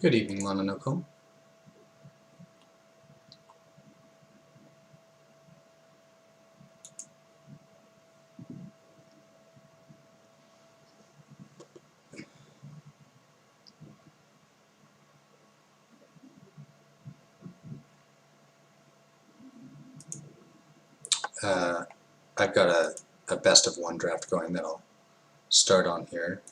Good evening, Mononoko. I've got a best of one draft going that I'll start on here.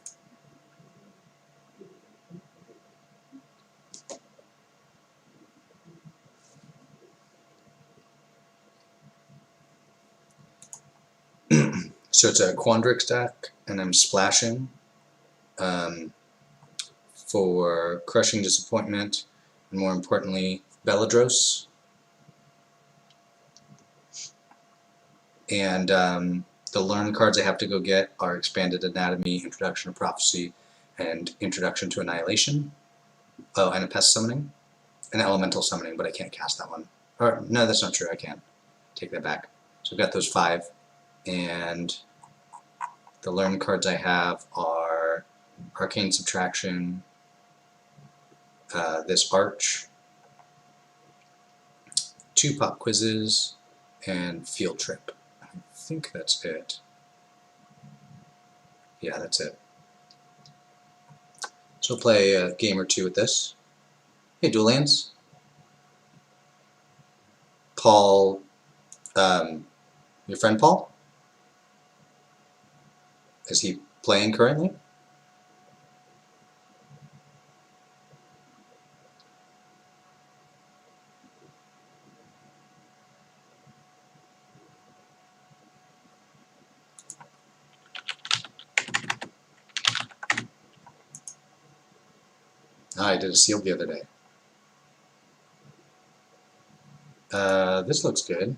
So it's a Quandrix deck, and I'm splashing for Crushing Disappointment, and more importantly, Belladros. And the learn cards I have to go get are Expanded Anatomy, Introduction to Prophecy, and Introduction to Annihilation. Oh, and a Pest Summoning, and Elemental Summoning, but I can't cast that one. Or, no, that's not true, I can. Take that back. So I've got those 5, and the learn cards I have are Arcane Subtraction, this Arch, 2 Pop Quizzes, and Field Trip. I think that's it. Yeah, that's it. So we'll play a game or two with this. Hey, Dual Lands. Paul, your friend Paul? Is he playing currently? I did a sealed the other day. This looks good.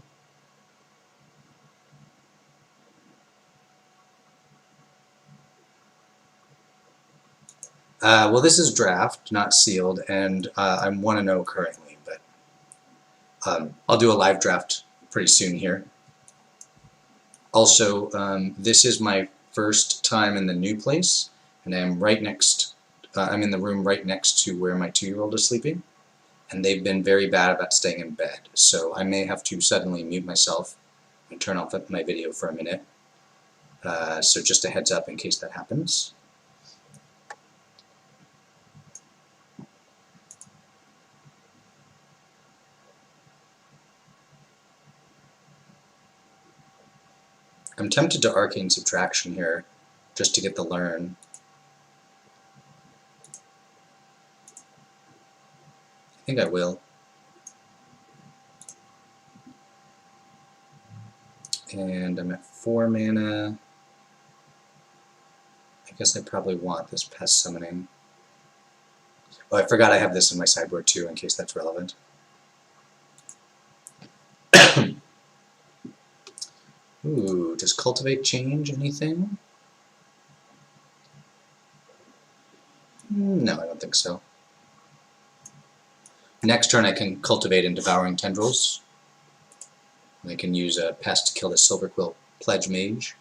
Well, this is draft, not sealed, and I'm 1-0 currently, but I'll do a live draft pretty soon here. Also, this is my first time in the new place, and I'm right next. I'm in the room right next to where my 2-year-old is sleeping, and they've been very bad about staying in bed. So I may have to suddenly mute myself and turn off my video for a minute. So just a heads up in case that happens. I'm tempted to Arcane Subtraction here, just to get the learn. I think I will. And I'm at 4 mana. I guess I probably want this Pest Summoning. Oh, I forgot I have this in my sideboard too, in case that's relevant. Ooh, does Cultivate change anything? No, I don't think so. Next turn I can Cultivate in Devouring Tendrils. I can use a Pest to kill the Silverquill Pledge Mage.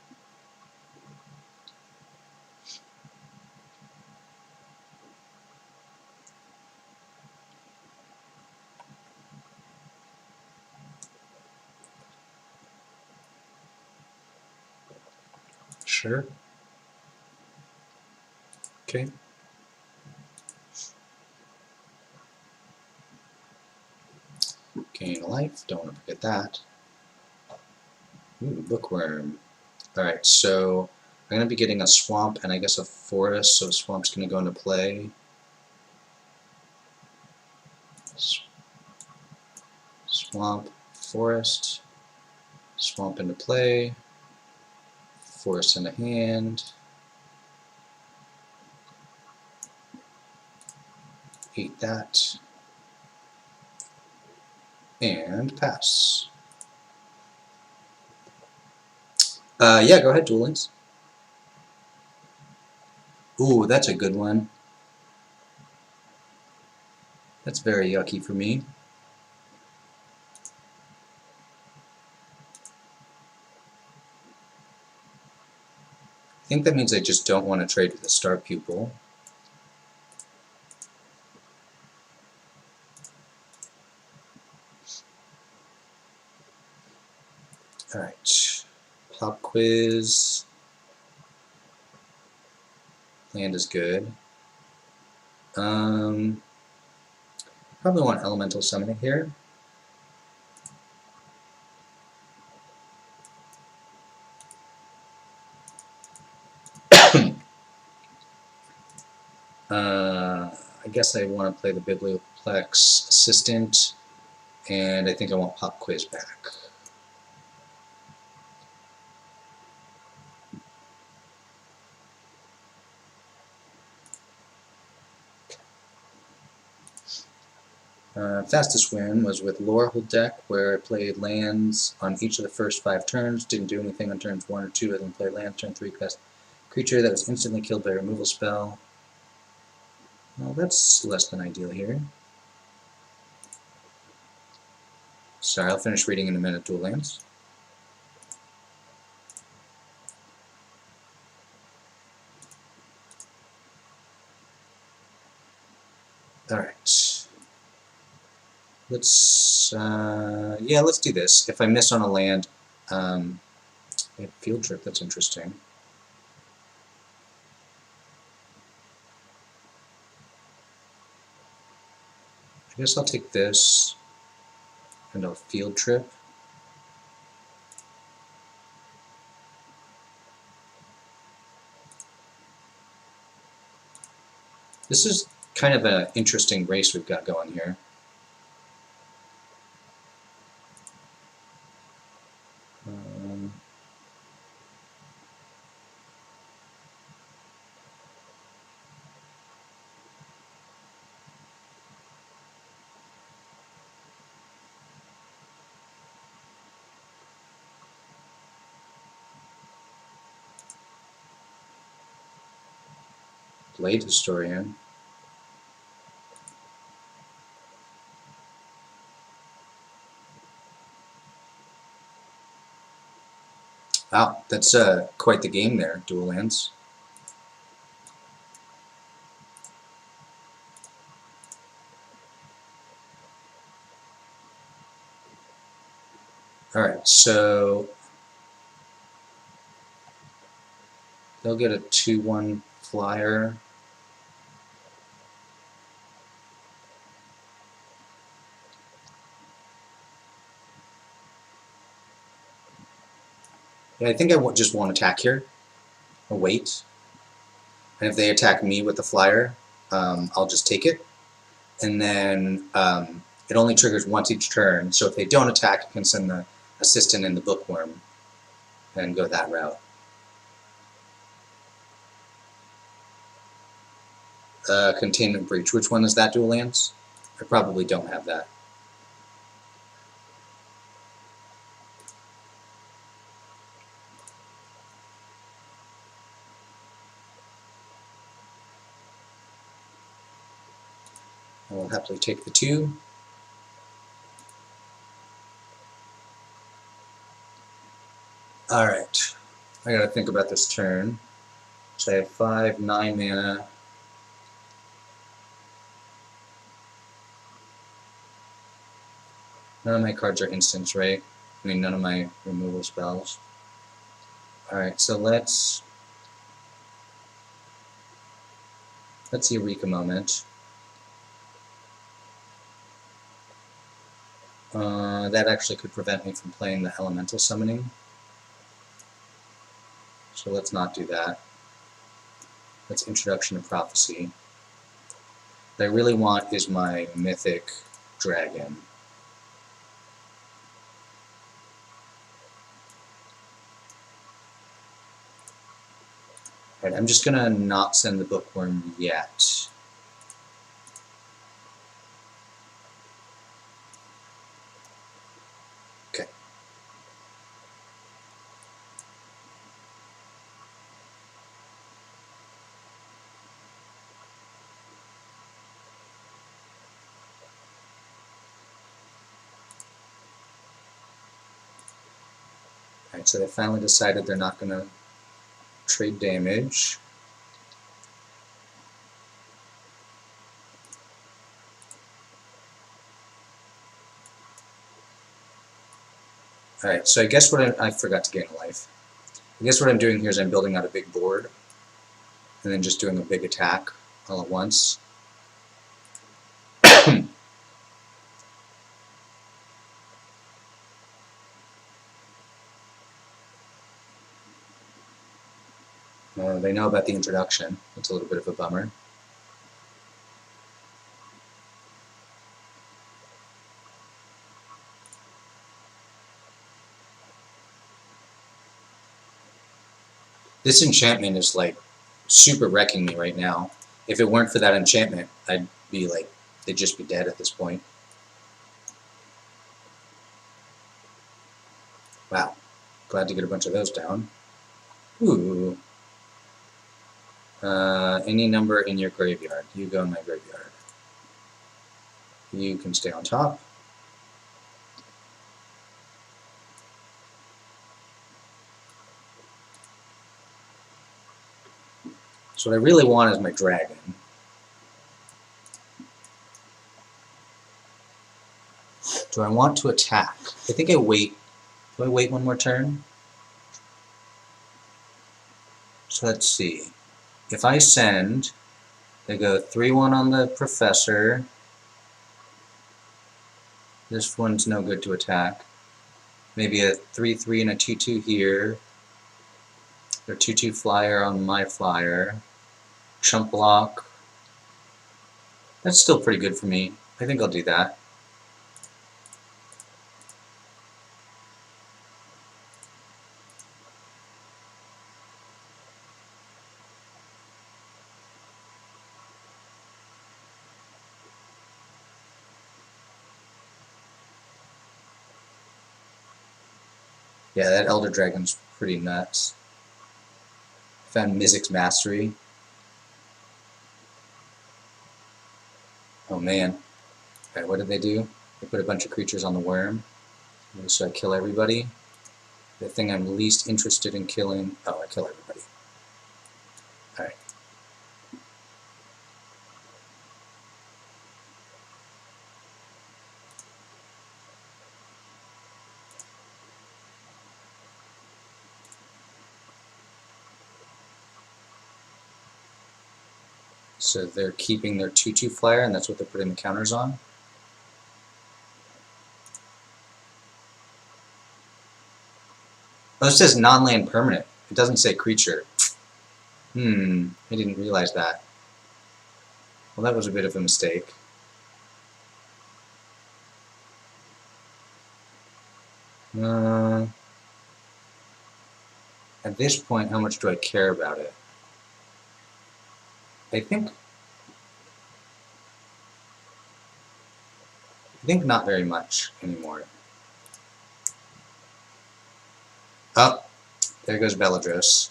Sure. Okay. Gain a life, don't want to forget that. Ooh, Bookworm. Alright, so I'm going to be getting a swamp and I guess a forest, so swamp's going to go into play. Swamp, forest, swamp into play, forest into hand. Eat that. And pass. Yeah, go ahead, Duel Links. Ooh, that's a good one. That's very yucky for me. I think that means I just don't want to trade with a Star Pupil. Alright, pop quiz. Land is good. Probably want elemental summoning here. I guess I want to play the Biblioplex Assistant, and I think I want Pop Quiz back. Fastest win was with Lorehold deck, where I played lands on each of the first 5 turns, didn't do anything on turns 1 or 2, I then played land, turn 3, cast creature that was instantly killed by a removal spell. Well, that's less than ideal here. Sorry, I'll finish reading in a minute. Dual lands. Alright. Let's do this. If I miss on a land, field trip, that's interesting. I guess I'll take this and a field trip. This is kind of an interesting race we've got going here. Blade Historian. Wow, that's quite the game there, dual lands. Alright, so they'll get a 2/1 flyer. Yeah, I think I just won't attack here. I'll wait. And if they attack me with the flyer, I'll just take it. And then it only triggers once each turn, so if they don't attack, you can send the assistant and the bookworm and go that route. Containment Breach. Which one is that, dual lands? I probably don't have that. I will happily take the 2. Alright, I gotta think about this turn. So I have 5, 9 mana. None of my cards are instants, right? I mean, none of my removal spells. Alright, so let's Eureka Moment. That actually could prevent me from playing the elemental summoning. So let's not do that. That's Introduction to Prophecy. What I really want is my mythic dragon. Alright, I'm just gonna not send the bookworm yet. Okay. Alright, so they finally decided they're not gonna trade damage. Alright, so I guess what I forgot to gain a life. I guess what I'm doing here is I'm building out a big board, and then just doing a big attack all at once. They know about the introduction. It's a little bit of a bummer. This enchantment is like super wrecking me right now. If it weren't for that enchantment, I'd be like, they'd just be dead at this point. Wow. Glad to get a bunch of those down. Ooh. Any number in your graveyard. You go in my graveyard. You can stay on top. So what I really want is my dragon. Do I want to attack? I think I wait. Do I wait one more turn? So let's see. If I send, they go 3-1 on the professor. This one's no good to attack. Maybe a 3-3 and a 2-2 here. Or 2-2 flyer on my flyer. Chump block. That's still pretty good for me. I think I'll do that. Yeah, that Elder Dragon's pretty nuts. Found Mizzix's Mastery. Oh man. Alright, what did they do? They put a bunch of creatures on the worm. So I kill everybody. The thing I'm least interested in killing... Oh, I kill everybody. Alright. So they're keeping their 2-2 flyer, and that's what they're putting the counters on. Oh, it says non-land permanent. It doesn't say creature. I didn't realize that. Well, that was a bit of a mistake. At this point, how much do I care about it? I think not very much anymore. Oh, there goes Belladros.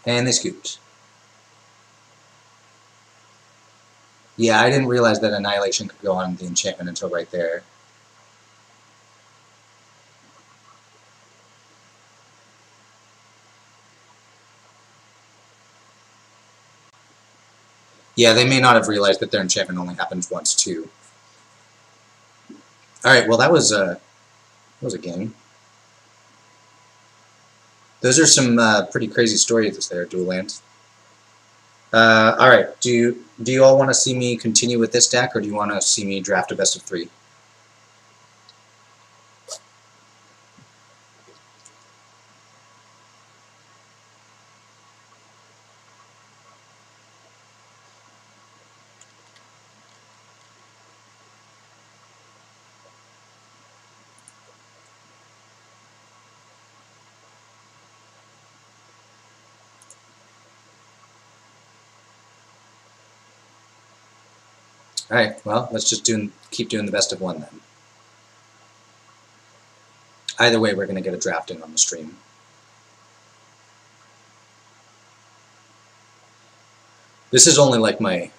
And they scooped. Yeah, I didn't realize that Annihilation could go on the enchantment until right there. Yeah, they may not have realized that their enchantment only happens once too. Alright, well that was a game. Those are some pretty crazy stories there, Dual Lands. Alright, do you all want to see me continue with this deck, or do you want to see me draft a best of 3? Alright, well, let's just keep doing the best of 1 then. Either way, we're going to get a drafting on the stream. This is only like my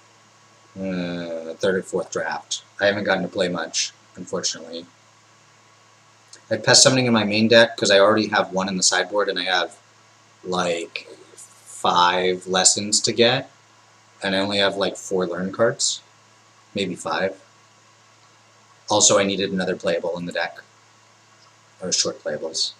3rd or 4th draft. I haven't gotten to play much, unfortunately. I pest summoning in my main deck because I already have 1 in the sideboard, and I have like 5 lessons to get, and I only have like 4 learn cards, maybe 5. Also, I needed another playable in the deck, or short playables.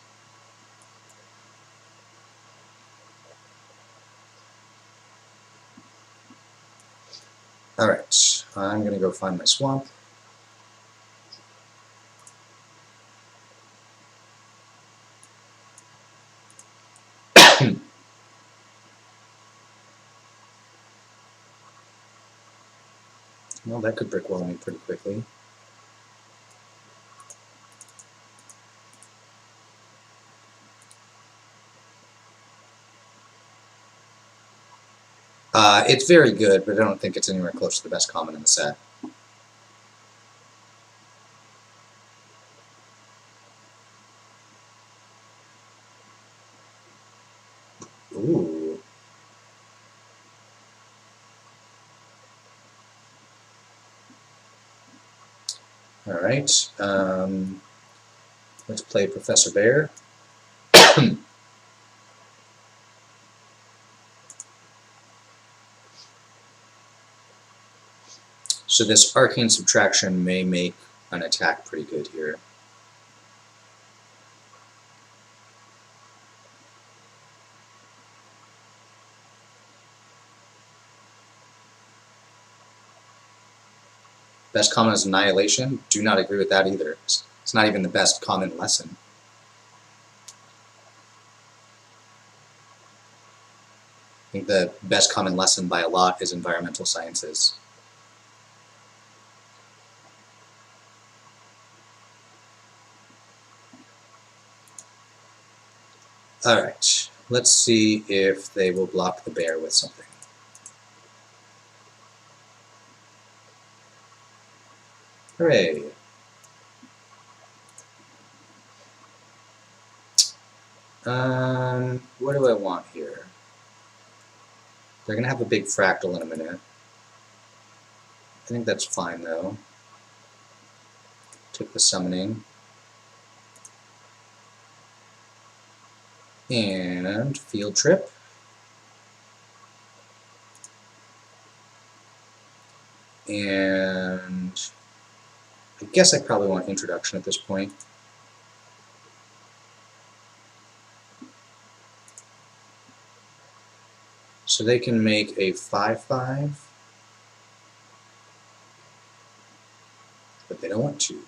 Alright, I'm going to go find my swamp. Well, that could brick wall me pretty quickly. It's very good, but I don't think it's anywhere close to the best common in the set. Ooh. Alright, let's play Professor Bear. So this Arcane Subtraction may make an attack pretty good here. Best common is Annihilation. Do not agree with that either. It's not even the best common lesson. I think the best common lesson by a lot is Environmental Sciences. Alright, let's see if they will block the bear with something. Hooray! What do I want here? They're gonna have a big fractal in a minute. I think that's fine though. Took the summoning. And field trip. And I guess I probably want introduction at this point. So they can make a 5/5, but they don't want to.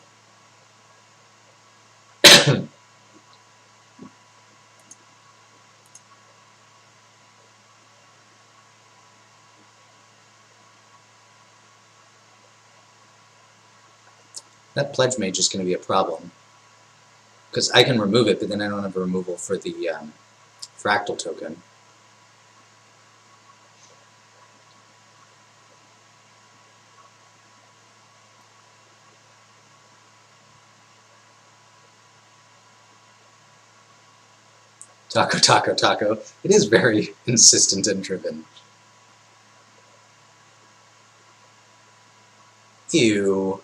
That Pledge Mage is going to be a problem. Because I can remove it, but then I don't have a removal for the fractal token. Taco, taco, taco. It is very insistent and driven. Ew.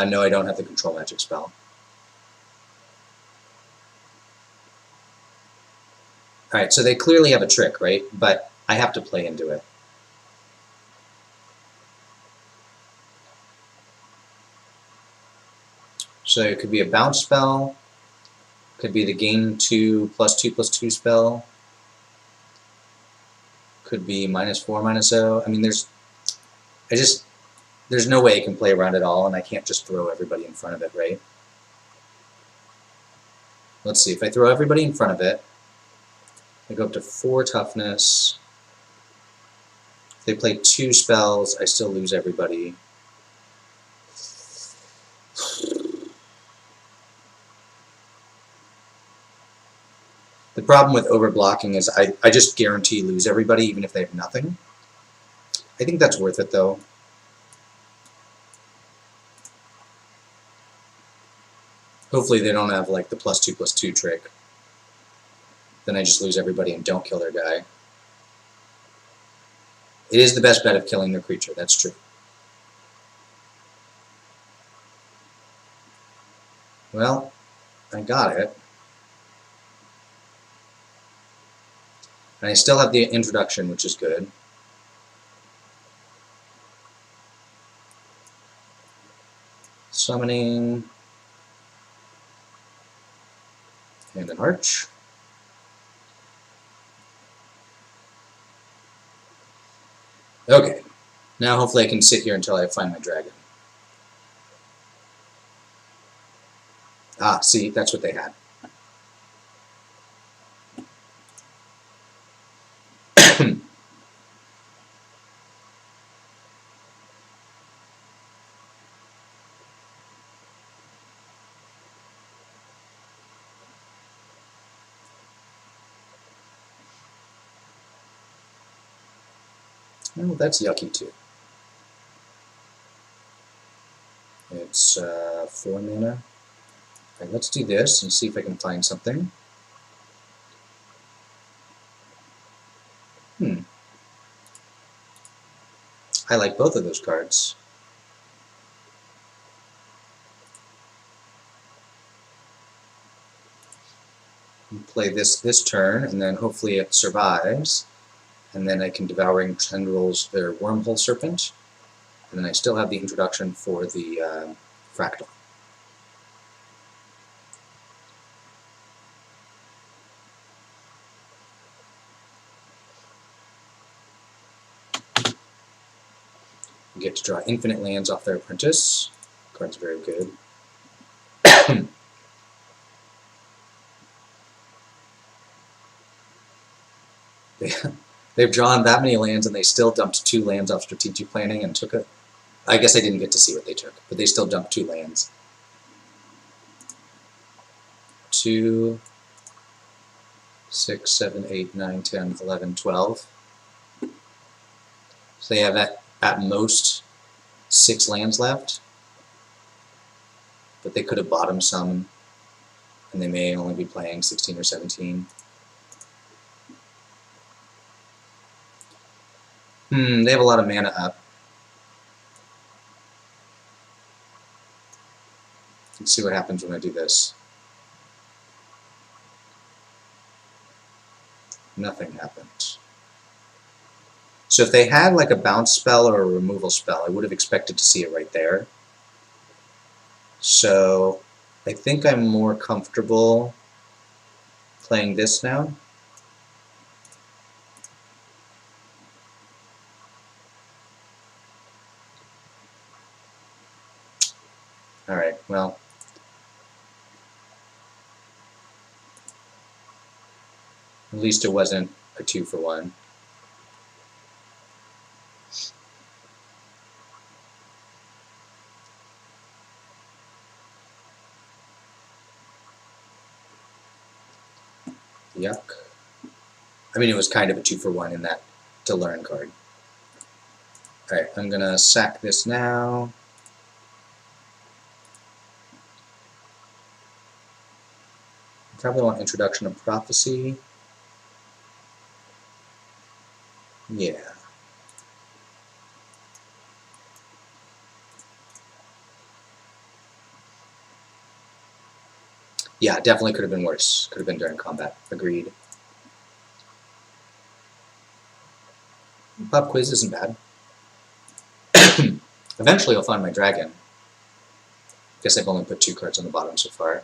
No, I don't have the control magic spell. Alright, so they clearly have a trick, right? But I have to play into it. So it could be a bounce spell, could be the gain 2/2/2 spell, could be -4/-0. I mean, there's no way I can play around it all, and I can't just throw everybody in front of it, right? Let's see, if I throw everybody in front of it, I go up to 4 toughness. If they play 2 spells, I still lose everybody. The problem with overblocking is I just guarantee lose everybody, even if they have nothing. I think that's worth it, though. Hopefully they don't have, like, the +2/+2 trick. Then I just lose everybody and don't kill their guy. It is the best bet of killing their creature, that's true. Well, I got it. And I still have the introduction, which is good. Summoning. And an arch. Okay. Now hopefully I can sit here until I find my dragon. Ah, see, that's what they had. Oh, that's yucky too. It's 4 mana. Alright, let's do this and see if I can find something. I like both of those cards. Play this turn, and then hopefully it survives. And then I can Devouring Tendrils their Wormhole Serpent. And then I still have the introduction for the Fractal. You get to draw infinite lands off their Apprentice. The card's very good. They've drawn that many lands and they still dumped 2 lands off Strategic Planning and took it. I guess I didn't get to see what they took, but they still dumped 2 lands. 2, 6, 7, 8, 9, 10, 11, 12. So they have at most 6 lands left, but they could have bottomed some, and they may only be playing 16 or 17. They have a lot of mana up. Let's see what happens when I do this. Nothing happened. So if they had like a bounce spell or a removal spell, I would have expected to see it right there. So I think I'm more comfortable playing this now. Alright, well. At least it wasn't a 2-for-1. Yuck. I mean, it was kind of a 2-for-1 in that to learn card. Alright, I'm gonna sack this now. Probably want Introduction of Prophecy. Yeah. Yeah, definitely could have been worse. Could have been during combat. Agreed. Pop quiz isn't bad. Eventually I'll find my dragon. Guess I've only put 2 cards on the bottom so far.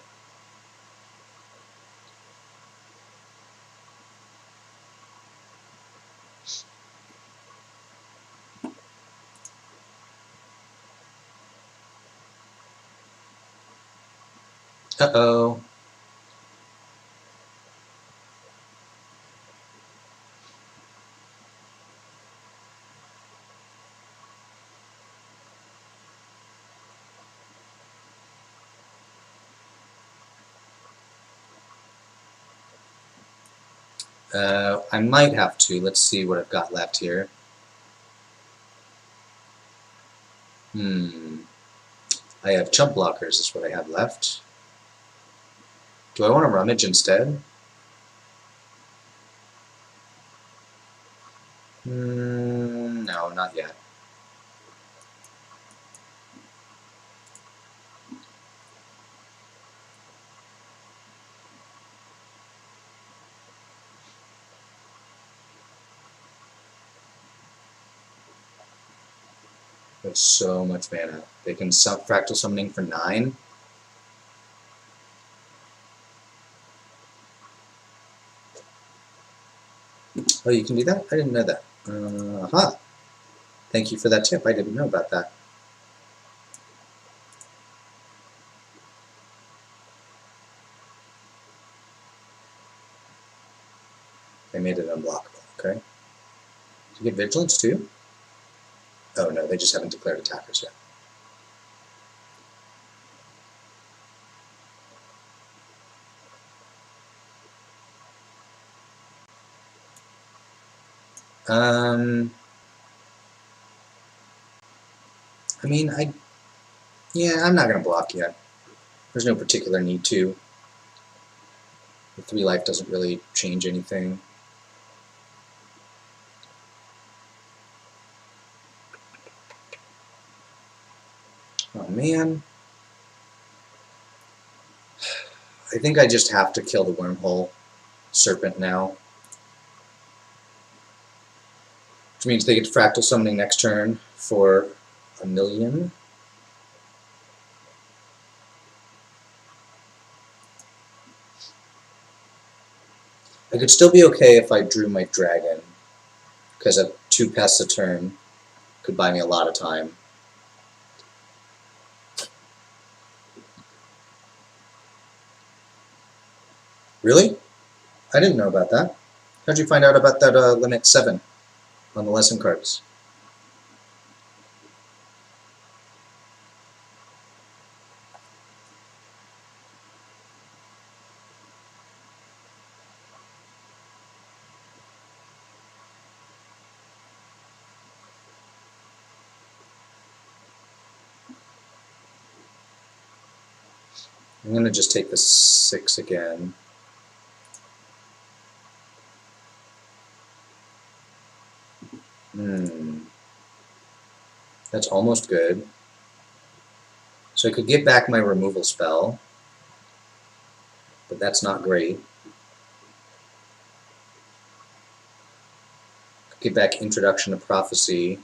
Uh-oh. I might have to. Let's see what I've got left here. I have chump blockers is what I have left. Do I want to rummage instead? No, not yet. That's so much mana. They can fractal summoning for 9. Oh, you can do that? I didn't know that. Thank you for that tip. I didn't know about that. They made it unblockable, okay. Do you get Vigilance too? Oh no, they just haven't declared attackers yet. I mean, yeah, I'm not going to block yet. There's no particular need to. The 3 life doesn't really change anything. Oh man. I think I just have to kill the Wormhole Serpent now. Which means they get Fractal Summoning next turn for 1,000,000. I could still be okay if I drew my dragon, because a 2 pests a turn could buy me a lot of time. Really? I didn't know about that. How'd you find out about that limit 7 on the lesson cards? I'm going to just take the 6 again. That's almost good. So I could get back my removal spell, but that's not great. Could get back Introduction to Prophecy.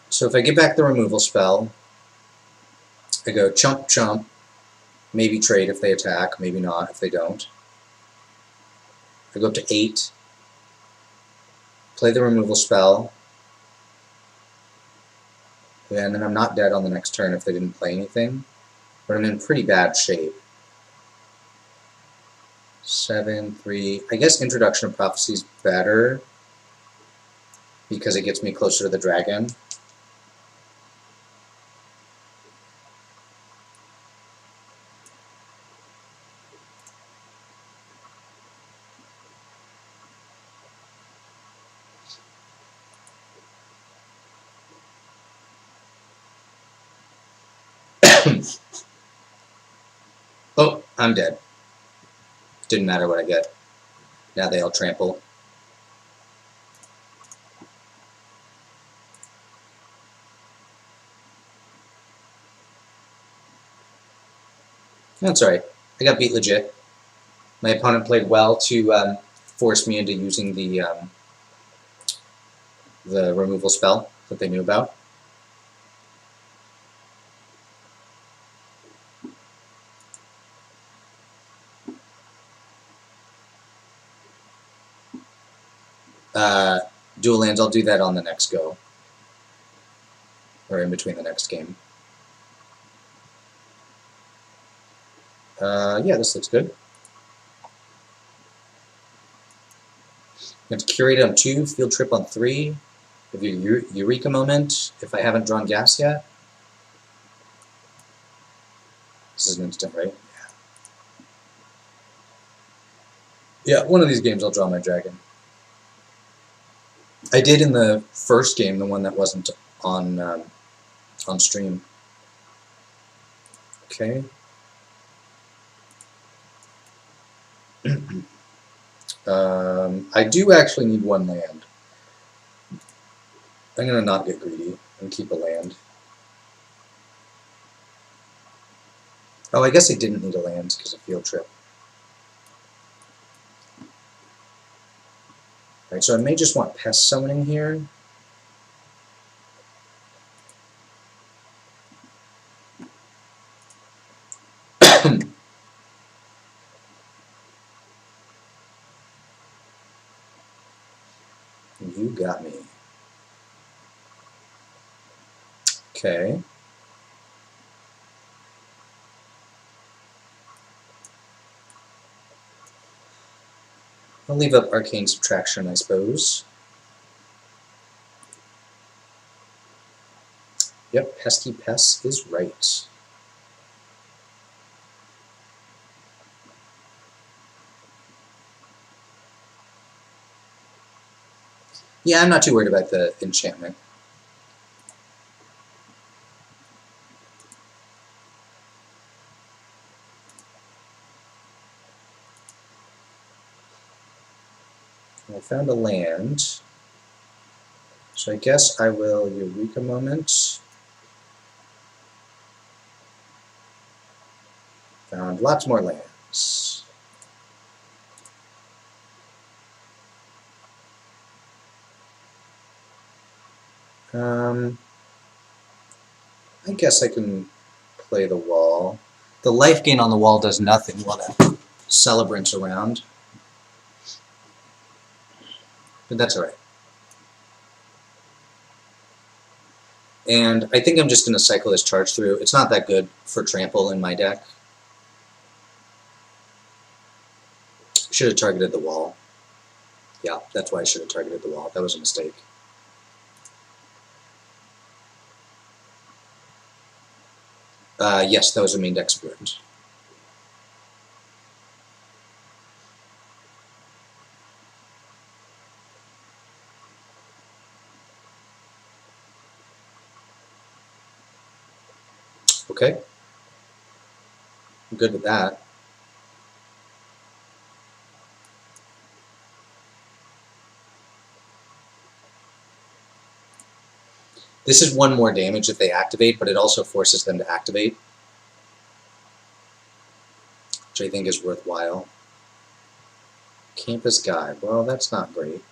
So if I get back the removal spell, I go chump chump, maybe trade if they attack, maybe not if they don't. I go up to 8, play the removal spell, and then I'm not dead on the next turn if they didn't play anything, but I'm in pretty bad shape. 7, 3, I guess Introduction of Prophecy is better because it gets me closer to the dragon. Oh, I'm dead. Didn't matter what I get. Now they all trample. That's alright. I got beat legit. My opponent played well to force me into using the removal spell that they knew about. Dual lands, I'll do that on the next go. Or in between the next game. Yeah, this looks good. You have to curate on 2, field trip on 3. Have your Eureka moment if I haven't drawn gas yet. This is an instant, right? Yeah, one of these games I'll draw my dragon. I did in the first game, the one that wasn't on stream. Okay. I do actually need 1 land. I'm going to not get greedy and keep a land. Oh, I guess I didn't need a land because of field trip. Alright, so I may just want pest summoning here. You got me. Okay. I'll leave up Arcane Subtraction, I suppose. Yep, Pesky Pest is right. Yeah, I'm not too worried about the enchantment. I found a land. So I guess I will Eureka Moment. Found lots more lands. I guess I can play the wall. The life gain on the wall does nothing while that Celebrant's around. But that's alright. And I think I'm just going to cycle this charge through. It's not that good for trample in my deck. Should have targeted the wall. Yeah, that's why I should have targeted the wall. That was a mistake. Yes, that was a main deck spirit. Okay. I'm good with that. This is one more damage if they activate, but it also forces them to activate, which I think is worthwhile. Campus Guide. Well, that's not great.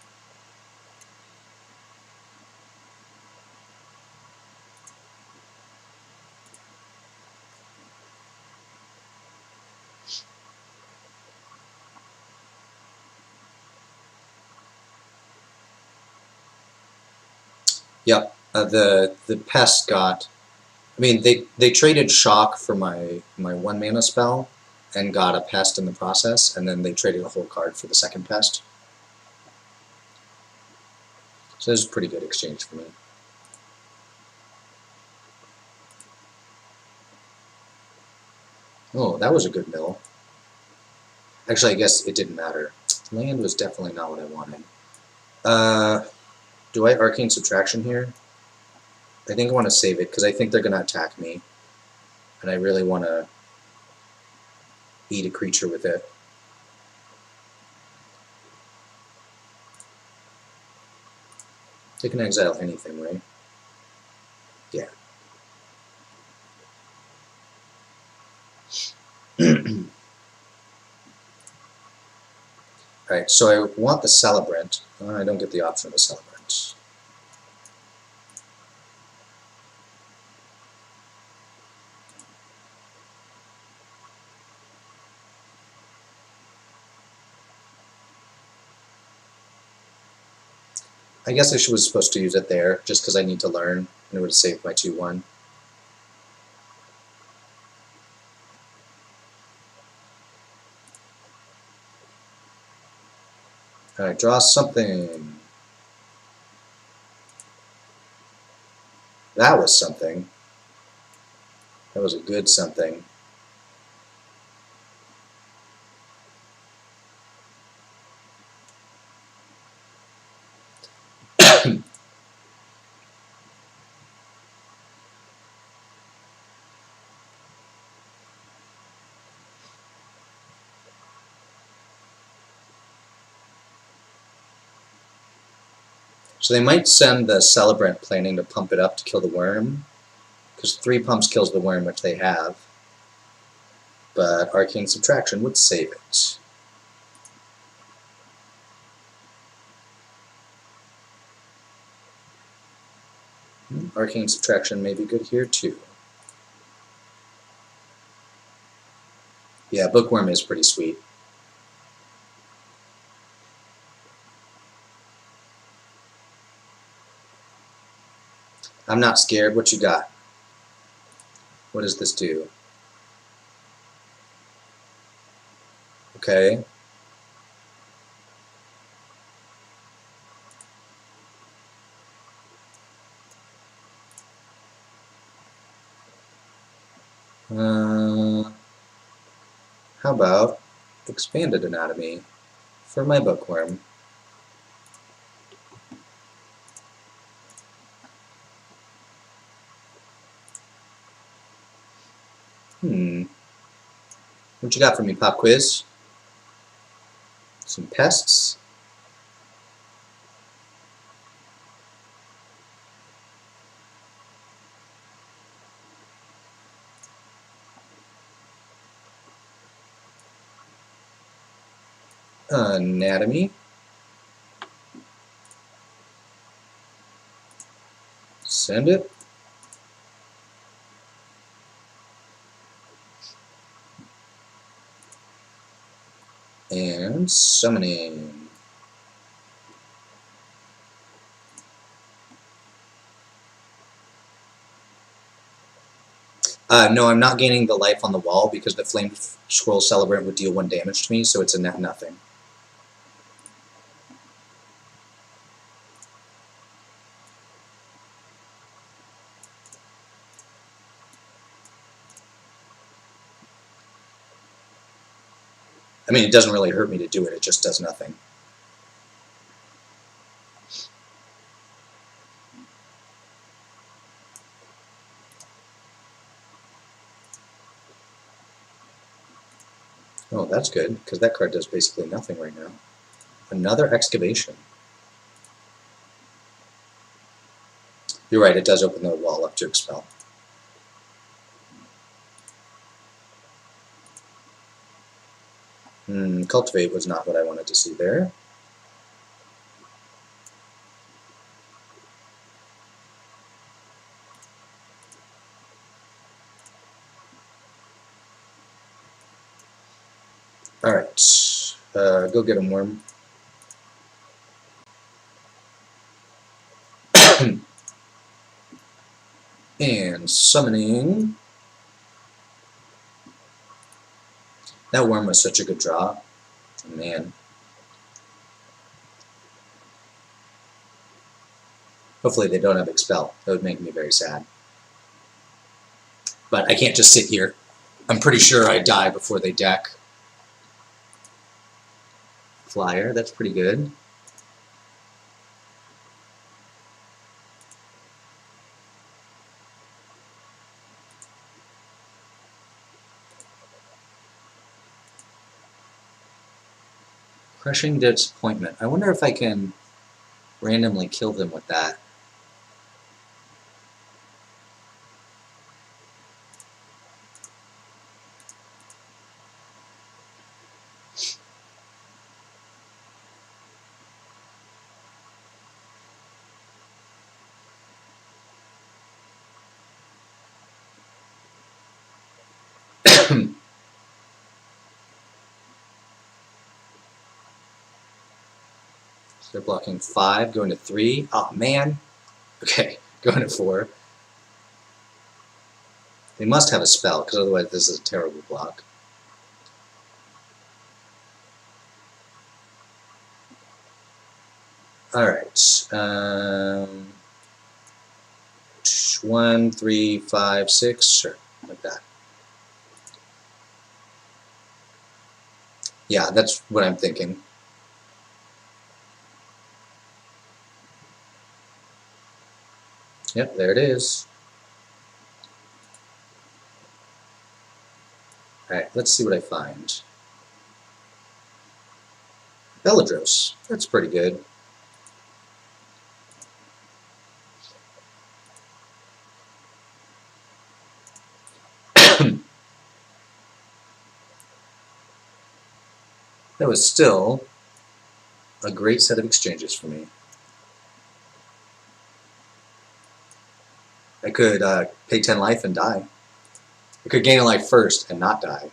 Yep, the pest got. I mean, they traded shock for my 1 mana spell, and got a pest in the process, and then they traded a whole card for the second pest. So this is a pretty good exchange for me. Oh, that was a good mill. Actually, I guess it didn't matter. Land was definitely not what I wanted. Do I Arcane Subtraction here? I think I want to save it, because I think they're going to attack me. And I really want to eat a creature with it. They can exile anything, right? Yeah. Alright, so I want the Celebrant. I don't get the option of the Celebrant. I guess I was supposed to use it there, just because I need to learn, and it would have saved my 2-1. Alright, draw something. That was something. That was a good something. So they might send the Celebrant planning to pump it up to kill the worm, because 3 pumps kills the worm, which they have. But Arcane Subtraction would save it. Arcane subtraction may be good here too. Yeah, bookworm is pretty sweet. I'm not scared. What you got? What does this do? Okay. How about expanded anatomy for my bookworm? What you got for me, pop quiz? Some pests. Anatomy. Send it. And summoning. No, I'm not gaining the life on the wall because the Flame Scroll Celebrant would deal 1 damage to me, so it's a net nothing. I mean, it doesn't really hurt me to do it, it just does nothing. Oh, that's good, because that card does basically nothing right now. Another Excavation. You're right, it does open the wall up to expel. Cultivate was not what I wanted to see there. Alright, go get him, Worm. And summoning. That Worm was such a good draw. Man. Hopefully they don't have Expel. That would make me very sad. But I can't just sit here. I'm pretty sure I die before they deck. Flyer, that's pretty good. Crushing Disappointment. I wonder if I can randomly kill them with that. So they're blocking 5, going to 3. Oh man. Okay, going to 4. They must have a spell, because otherwise this is a terrible block. Alright. 1, 3, 5, 6. Sure, like that. Yeah, that's what I'm thinking. Yep, there it is. Alright, let's see what I find. Belladros. That's pretty good. That was still a great set of exchanges for me. I could pay 10 life and die. I could gain a life first and not die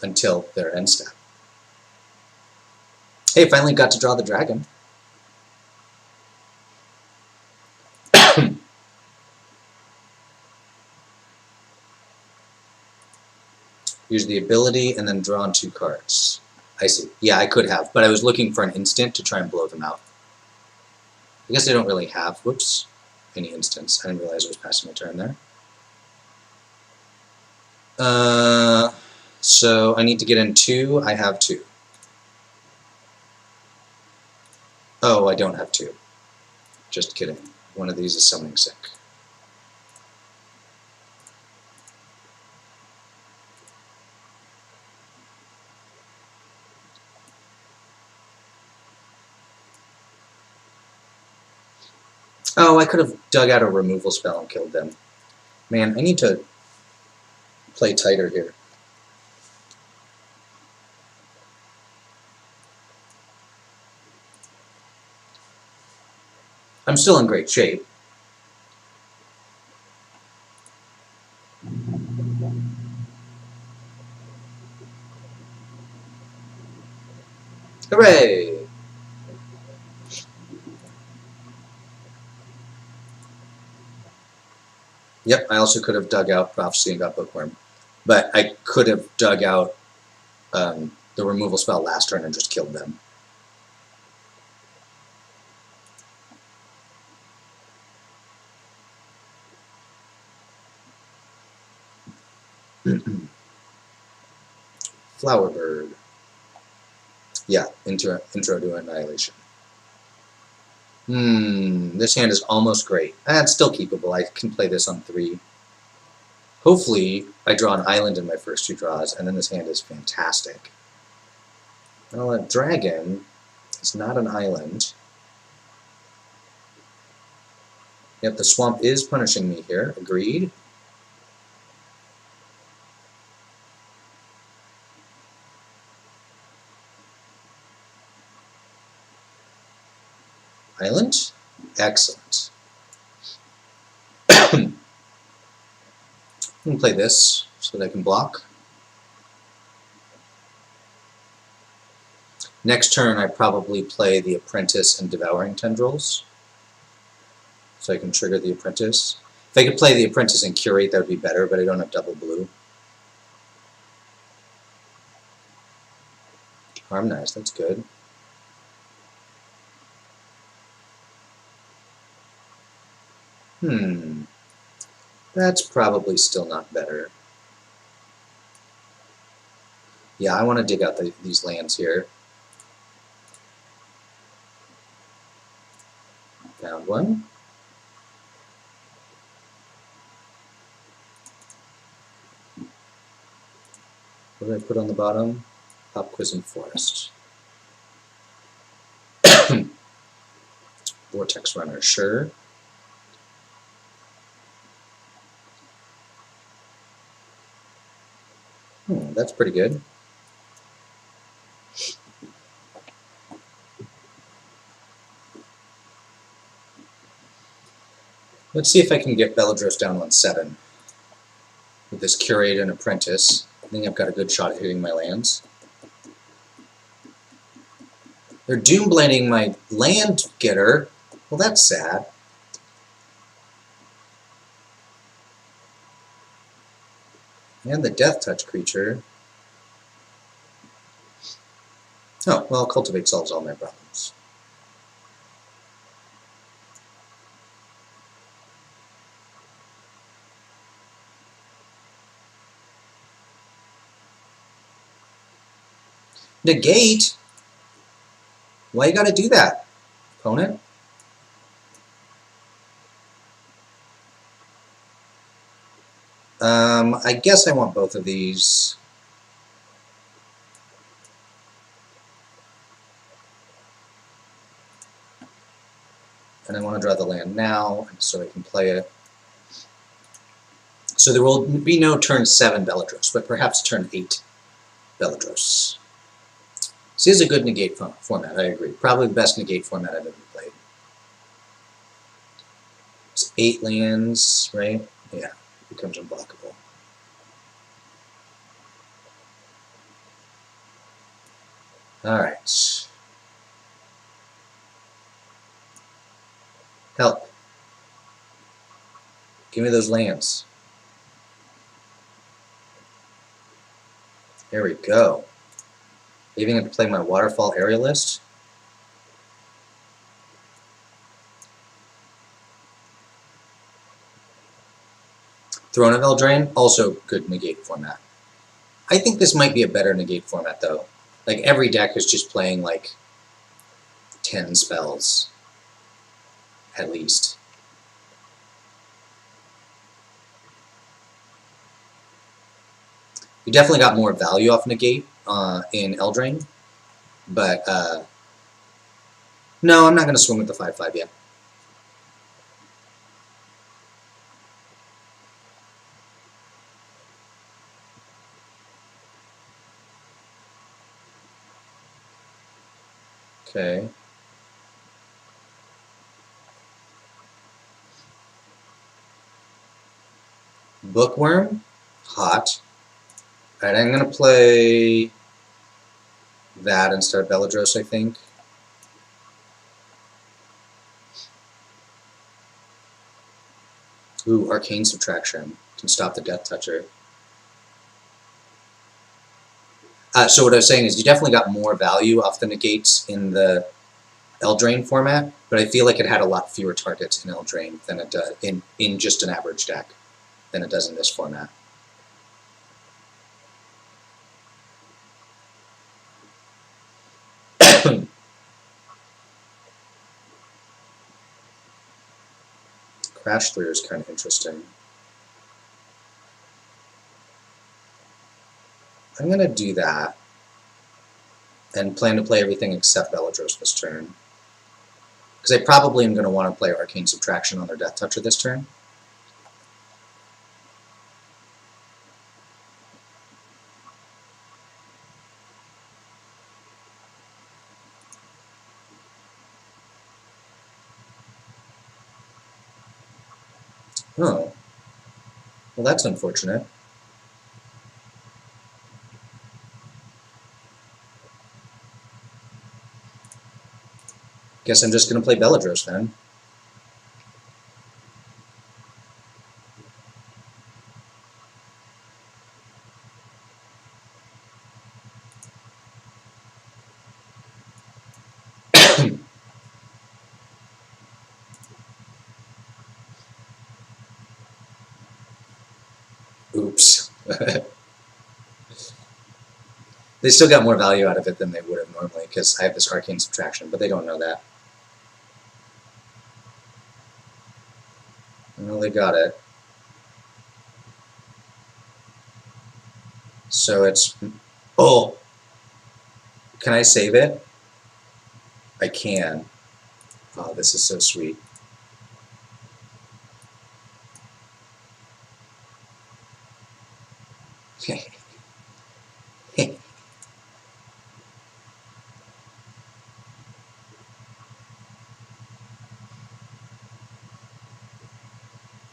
until their end step. Hey, finally got to draw the dragon. Use the ability and then draw on 2 cards. I see. Yeah, I could have, but I was looking for an instant to try and blow them out. I guess I don't really have, whoops, any instants. I didn't realize I was passing my turn there. So I need to get in 2. I have 2. Oh, I don't have 2. Just kidding. One of these is summoning sick. Oh, I could have dug out a removal spell and killed them. Man, I need to play tighter here. I'm still in great shape. Hooray! Yep, I also could have dug out Prophecy and got Bookworm. But I could have dug out the removal spell last turn and just killed them. Flowerbird. Yeah, intro to Annihilation. This hand is almost great. It's still keepable. I can play this on 3. Hopefully, I draw an island in my first 2 draws, and then this hand is fantastic. Well, a dragon is not an island. Yep, the swamp is punishing me here. Agreed. Island? Excellent. I'm going to play this so that I can block. Next turn, I probably play the Apprentice and Devouring Tendrils, so I can trigger the Apprentice. If I could play the Apprentice and Curate, that would be better, but I don't have double blue. Harmonize, that's good. That's probably still not better. Yeah, I want to dig out these lands here. Found one. What did I put on the bottom? Pop Quiz and Forest. Vortex Runner, sure. That's pretty good. Let's see if I can get Beladros down on 7 with this Curate and Apprentice. I think I've got a good shot at hitting my lands. They're doom blending my land getter. Well, that's sad. And the Death Touch creature. Oh, well, Cultivate solves all my problems. Negate? Why you gotta do that, opponent? I guess I want both of these. And I want to draw the land now, so I can play it. So there will be no turn 7 Beladros, but perhaps turn 8 Beladros. This is a good negate format, I agree. Probably the best negate format I've ever played. It's 8 lands, right? Yeah, becomes unblockable. Alright. Help. Give me those lands. There we go. Even have to play my Waterfall Aerialist. Throne of Eldraine, also good negate format. I think this might be a better negate format, though. Like, every deck is just playing, like, 10 spells. At least. You definitely got more value off negate in Eldraine. But, no, I'm not going to swing with the 5/5 yet. Okay. Bookworm, hot. Alright, I'm going to play that instead of Beledros, I think. Ooh, Arcane Subtraction. Can stop the Death Toucher. So what I was saying is you definitely got more value off the negates in the Eldraine format, but I feel like it had a lot fewer targets in Eldraine than it does in just an average deck than it does in this format. Crash Through is kind of interesting. I'm going to do that and plan to play everything except Beledros this turn. Because I probably am going to want to play Arcane Subtraction on their Death Toucher this turn. Oh. Well, that's unfortunate. Guess I'm just going to play Beledros then. Oops. They still got more value out of it than they would have normally because I have this Arcane Subtraction, but they don't know that. Well, they got it. So it's... Oh! Can I save it? I can. Oh, this is so sweet.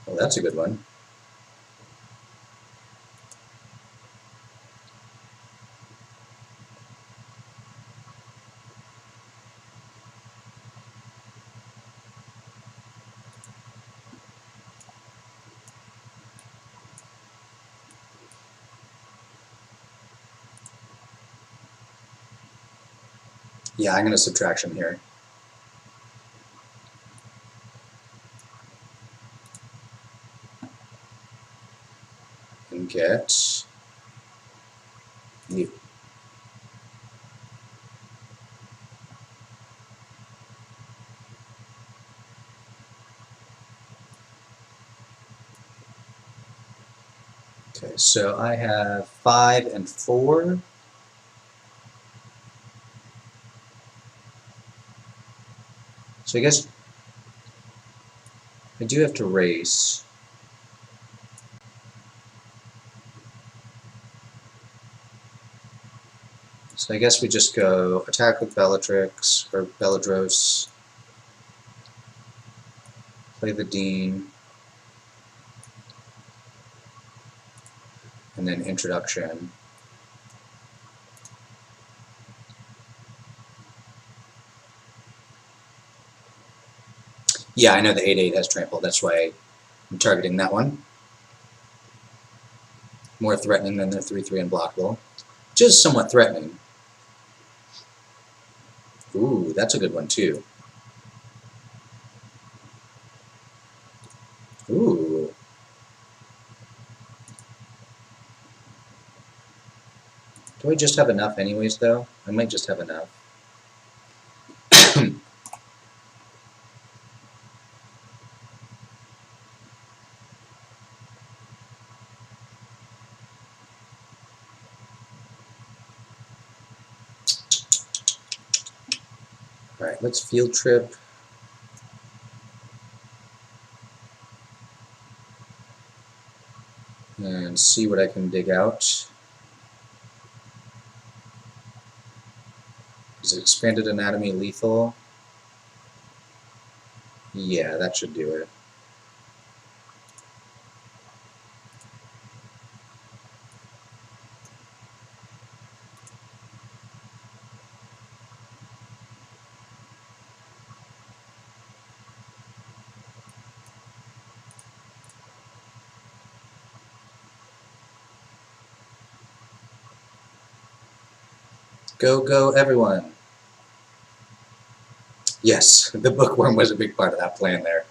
Well, that's a good one. Yeah, I'm going to Subtraction here. And get you. Okay, so I have 5 and 4. So I guess I do have to race. So I guess we just go attack with Bellatrix, or Belladros, play the Dean, and then introduction. Yeah, I know the 8/8 has trample, that's why I'm targeting that one. More threatening than their 3/3 unblockable, which is somewhat threatening. Ooh, that's a good one too. Ooh. Do I just have enough anyways, though? I might just have enough. Alright, let's field trip. And see what I can dig out. Is it expanded anatomy lethal? Yeah, that should do it. Go, go, everyone! Yes, the bookworm was a big part of that plan there.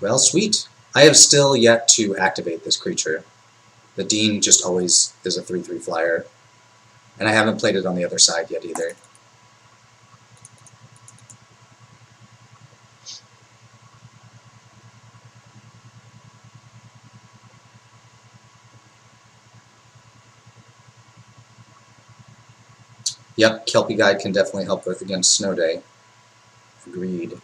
Well, sweet. I have still yet to activate this creature. The Dean just always is a 3/3 flyer. And I haven't played it on the other side yet either. Yep, Kelpie Guide can definitely help with against Snow Day. Agreed.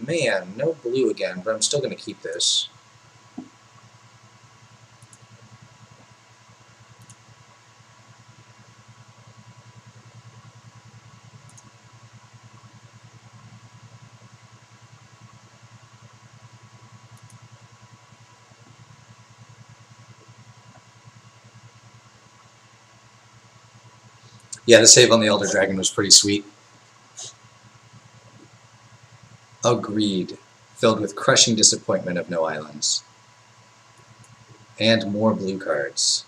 Man, no blue again, but I'm still going to keep this. Yeah, the save on the Elder Dragon was pretty sweet. Agreed. Filled with crushing disappointment of no islands. And more blue cards.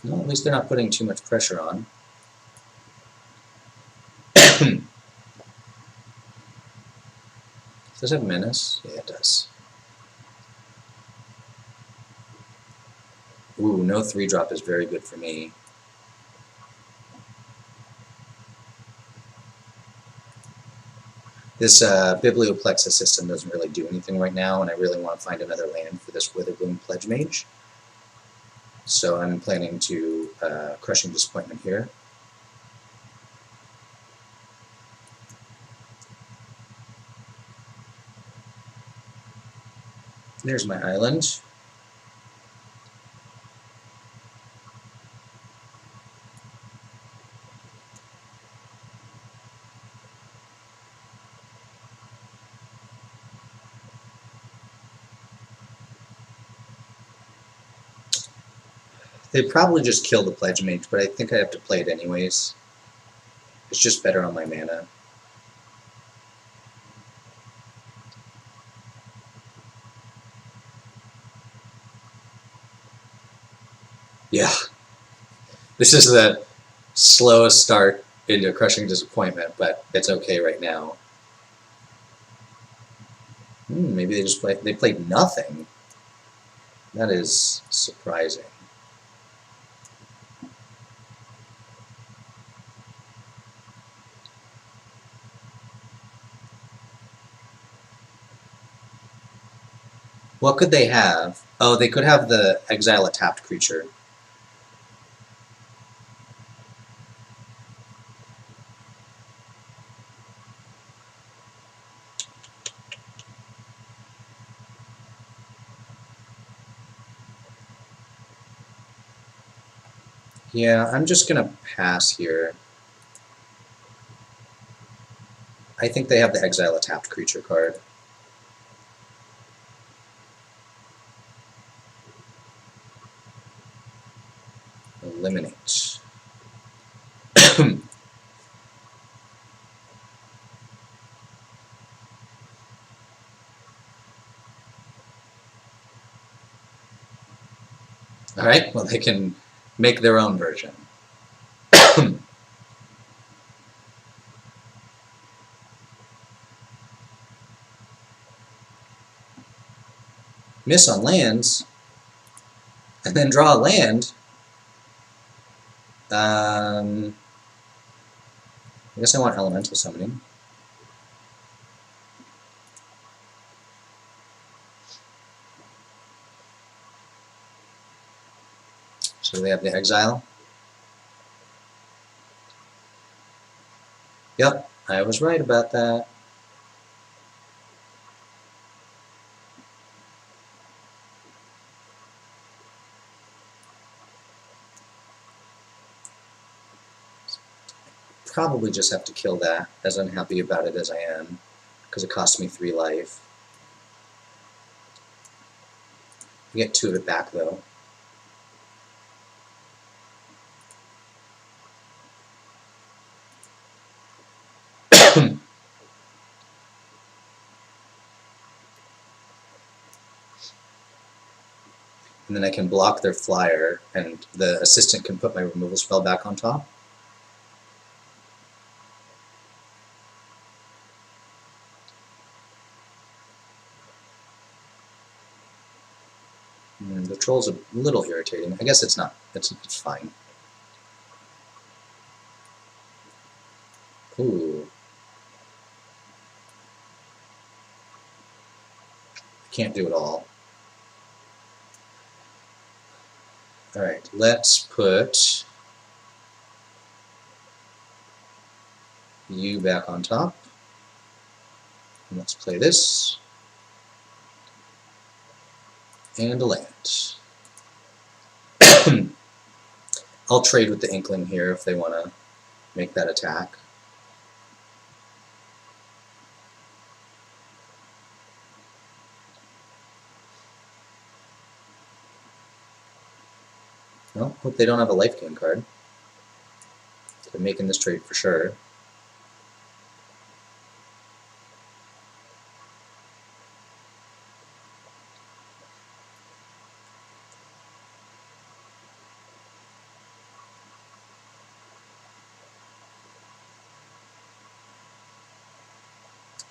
Well, at least they're not putting too much pressure on. Does this have Menace? Yeah, it does. Ooh, no 3-drop is very good for me. This Biblioplexus system doesn't really do anything right now, and I really want to find another land for this Witherbloom Pledge Mage. So I'm planning to Crushing Disappointment here. There's my island. They probably just kill the Pledge Mage, but I think I have to play it anyways. It's just better on my mana. Yeah. This is the slow start into crushing disappointment, but it's okay right now. Maybe they played nothing. That is surprising. What could they have? Oh, they could have the exile a tapped creature. Yeah, I'm just gonna pass here. I think they have the exile a tapped creature card. Eliminate. Alright, well they can make their own version. Miss on lands, and then draw a land. I guess I want elemental summoning. So they have the exile. Yep, I was right about that. Probably just have to kill that, as unhappy about it as I am, because it cost me 3 life. I get 2 of it back though. And then I can block their flyer, and the assistant can put my removal spell back on top. The troll's a little irritating. I guess it's not. It's fine. Ooh. Can't do it all. Alright, let's put you back on top. And let's play this. And a land. I'll trade with the Inkling here if they want to make that attack. Well, hope they don't have a life gain card. They're making this trade for sure.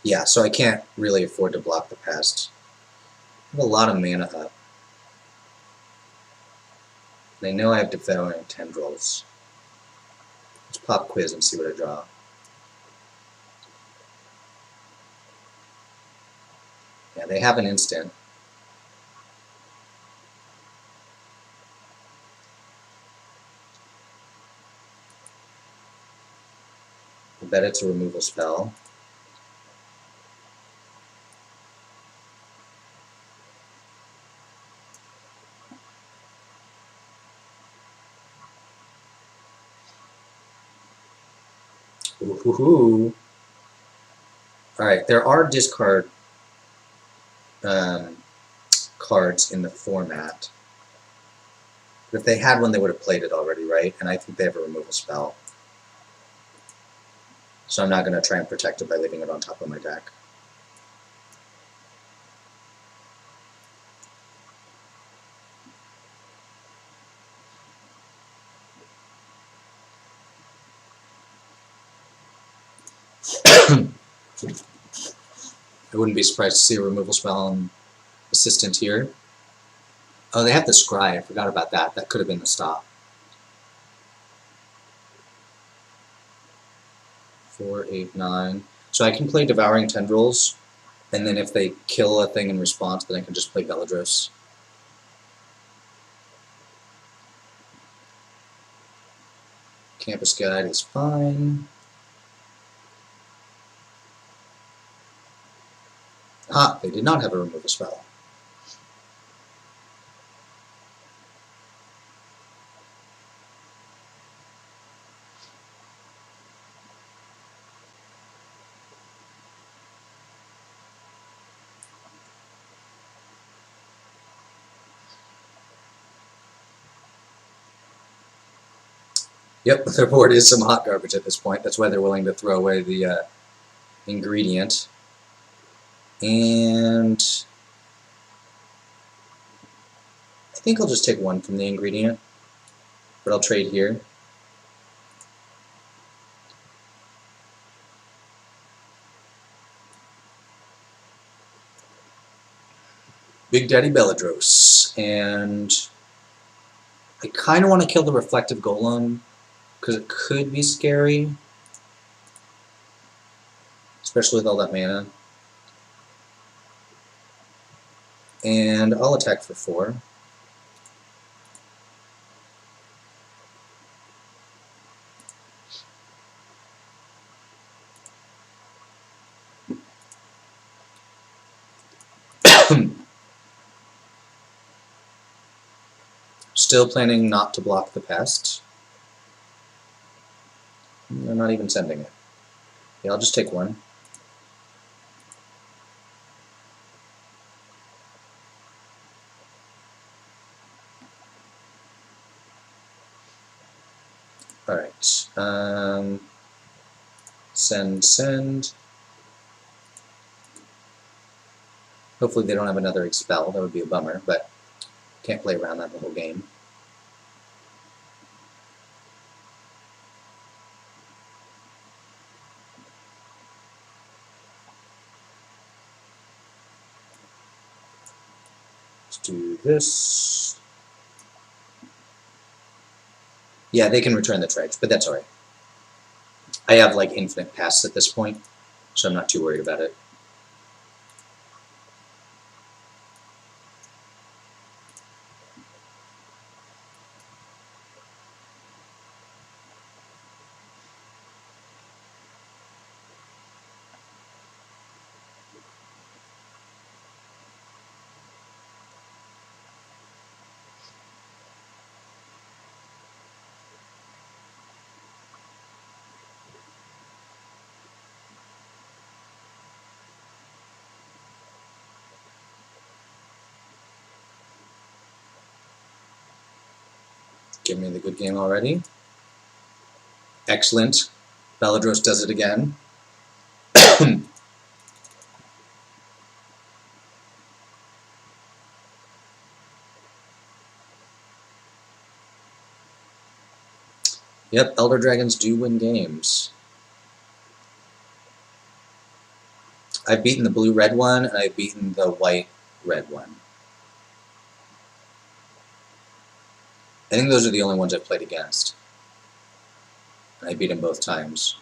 Yeah, so I can't really afford to block the pest. I have a lot of mana up. And I know I have Devouring Tendrils. Let's pop Quiz and see what I draw. Yeah, they have an instant. I bet it's a removal spell. Ooh. Alright, there are discard cards in the format. But if they had one, they would have played it already, right? And I think they have a removal spell. So I'm not going to try and protect it by leaving it on top of my deck. I wouldn't be surprised to see a removal spell on Assistant here. Oh, they have the Scry. I forgot about that. That could have been the stop. 4, 8, 9. So I can play Devouring Tendrils, and then if they kill a thing in response, then I can just play Beladros. Campus Guide is fine. Ah, they did not have a removal spell. Yep, their board is some hot garbage at this point. That's why they're willing to throw away the ingredient. And I think I'll just take one from the ingredient, but I'll trade here. Big Daddy Beladros, and I kind of want to kill the Reflective Golem, because it could be scary, especially with all that mana. And I'll attack for 4. Still planning not to block the pest. They're not even sending it. Yeah, I'll just take 1. Alright. Send. Hopefully they don't have another Expel. That would be a bummer, but can't play around that the whole game. Let's do this. Yeah, they can return the dredge, but that's alright. I have like infinite pests at this point, so I'm not too worried about it. Give me the good game already. Excellent. Beladros does it again. Yep, Elder Dragons do win games. I've beaten the blue-red one, and I've beaten the white-red one. I think those are the only ones I've played against. And I beat them both times.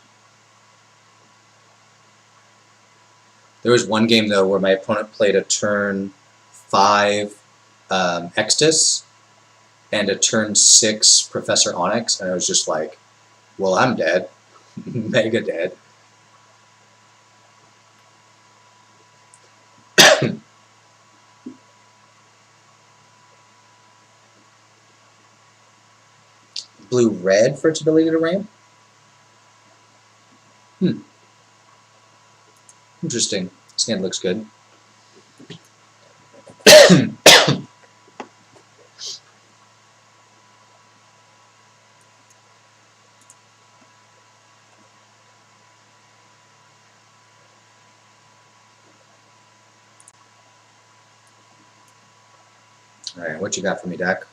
There was one game, though, where my opponent played a turn 5 Extus and a turn 6 Professor Onyx, and I was just like, well, I'm dead. Mega dead. Blue-red for its ability to ramp? Interesting. This hand looks good. Alright, what you got for me, deck?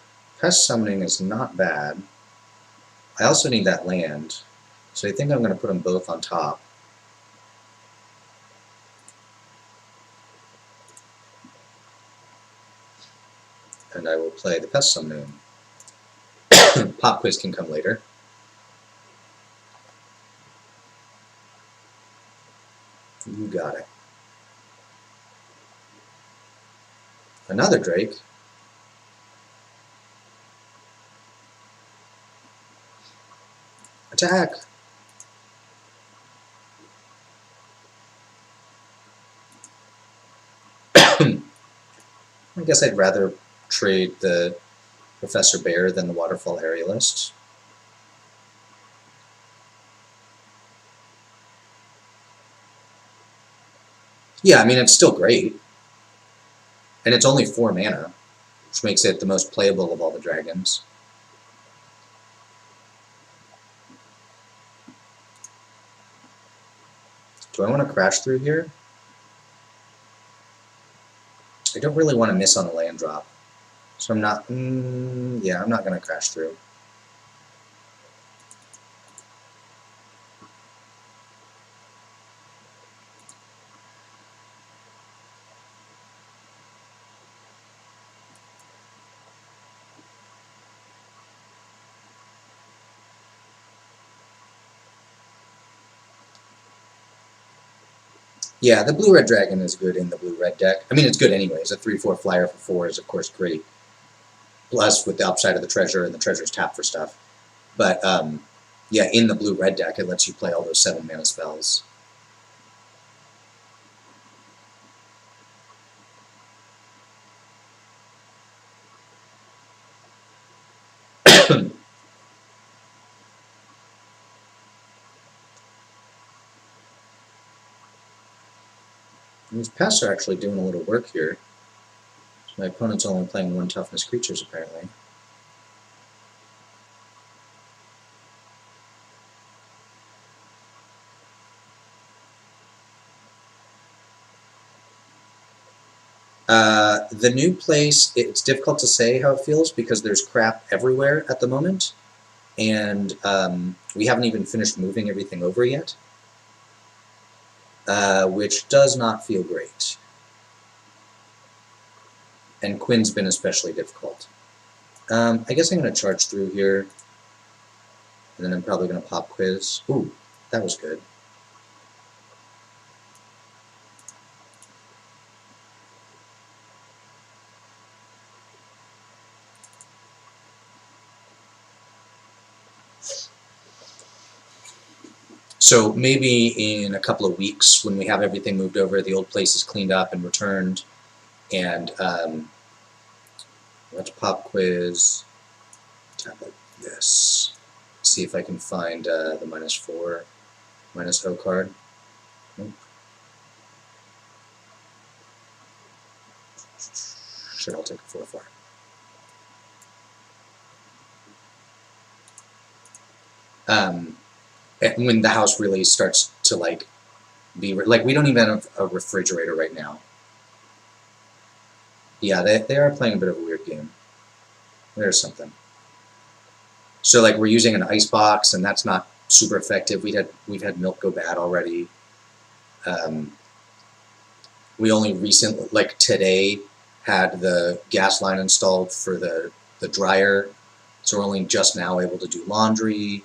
Pest Summoning is not bad. I also need that land, so I think I'm going to put them both on top. And I will play the Pest Summoning. Pop Quiz can come later. You got it. Another Drake. Attack! I guess I'd rather trade the Professor Bear than the Waterfall Aerialist. Yeah, I mean, it's still great. And it's only 4 mana, which makes it the most playable of all the dragons. Do I want to crash through here? I don't really want to miss on a land drop. So I'm not, yeah, I'm not going to crash through. Yeah, the blue-red dragon is good in the blue-red deck. I mean, it's good anyways. A 3/4 flyer for 4 is, of course, great. Plus, with the upside of the treasure, and the treasure's tapped for stuff. But, yeah, in the blue-red deck, it lets you play all those 7 mana spells. These pests are actually doing a little work here. So my opponent's only playing 1 toughness creatures, apparently. The new place, it's difficult to say how it feels because there's crap everywhere at the moment. And we haven't even finished moving everything over yet. Which does not feel great. And Quinn's been especially difficult. I guess I'm going to charge through here. And then I'm probably going to pop Quiz. Ooh, that was good. So maybe in a couple of weeks, when we have everything moved over, the old place is cleaned up and returned, and let's pop Quiz, tap like this, see if I can find the -4, -0 card. Nope. Sure, I'll take a 4/4. When the house really starts to like be like, we don't even have a refrigerator right now. Yeah, they are playing a bit of a weird game. There's something. So like we're using an ice box, and that's not super effective. We've had milk go bad already. We only recently, like today, had the gas line installed for the dryer, so we're only just now able to do laundry.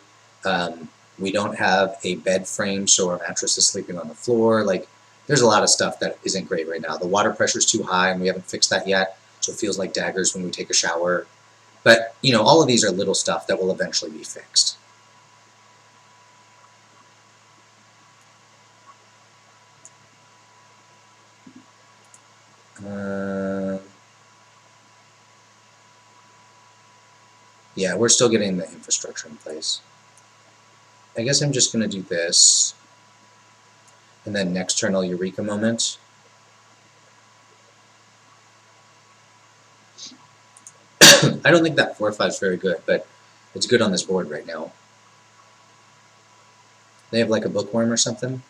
We don't have a bed frame, so our mattress is sleeping on the floor. Like, there's a lot of stuff that isn't great right now. The water pressure's too high, and we haven't fixed that yet, so it feels like daggers when we take a shower. But, you know, all of these are little stuff that will eventually be fixed. Yeah, we're still getting the infrastructure in place. I guess I'm just going to do this, and then next turn I'll Eureka Moment. I don't think that 4/5 is very good, but it's good on this board right now. They have like a bookworm or something.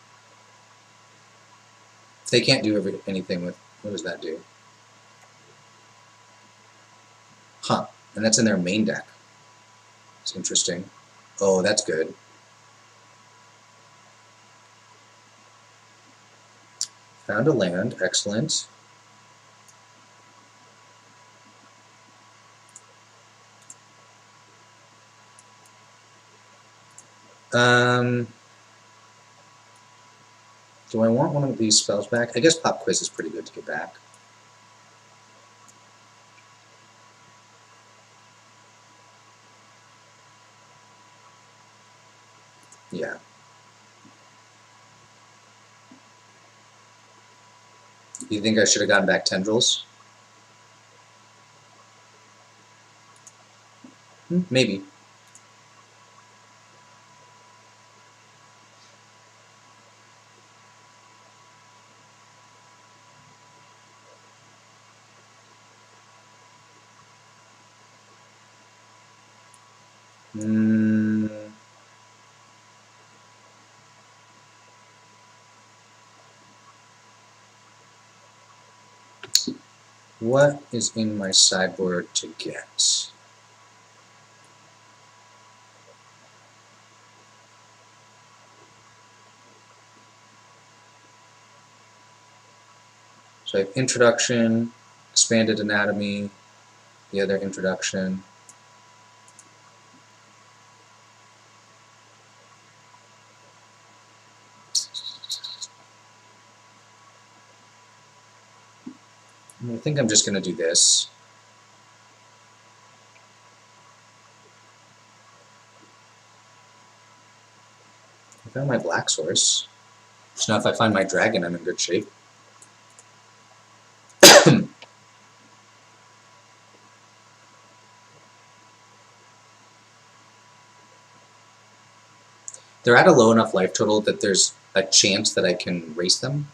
They can't do anything with, what does that do? Huh, and that's in their main deck. It's interesting. Oh, that's good. Found a land, excellent. Do I want one of these spells back? I guess Pop Quiz is pretty good to get back. Yeah. You think I should have gotten back Tendrils? Maybe. What is in my sideboard to get? So I have Introduction, Expanded Anatomy, the other Introduction. I think I'm just going to do this. I found my black source. So now if I find my dragon, I'm in good shape. They're at a low enough life total that there's a chance that I can race them.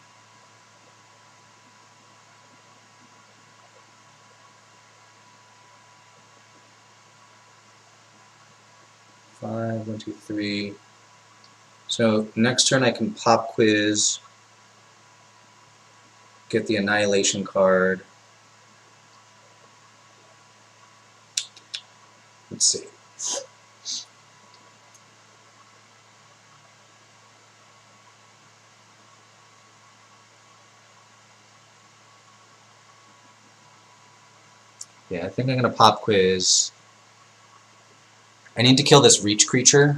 Five, 1, 2, 3. So next turn I can Pop Quiz, get the Annihilation card. Let's see. Yeah, I think I'm going to Pop Quiz. I need to kill this Reach creature.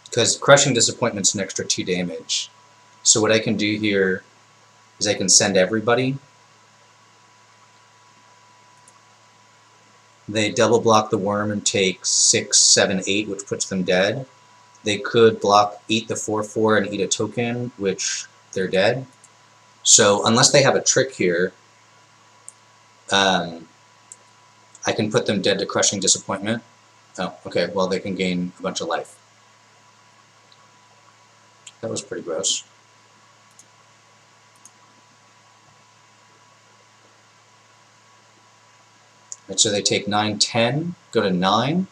Because Crushing Disappointment's an extra 2 damage. So what I can do here is I can send everybody. They double block the worm and take 6, 7, 8, which puts them dead. They could block, eat the 4/4 and eat a token, which they're dead. So unless they have a trick here, I can put them dead to Crushing Disappointment. Oh, okay, well they can gain a bunch of life. That was pretty gross. Right, so they take 9, 10, go to 9.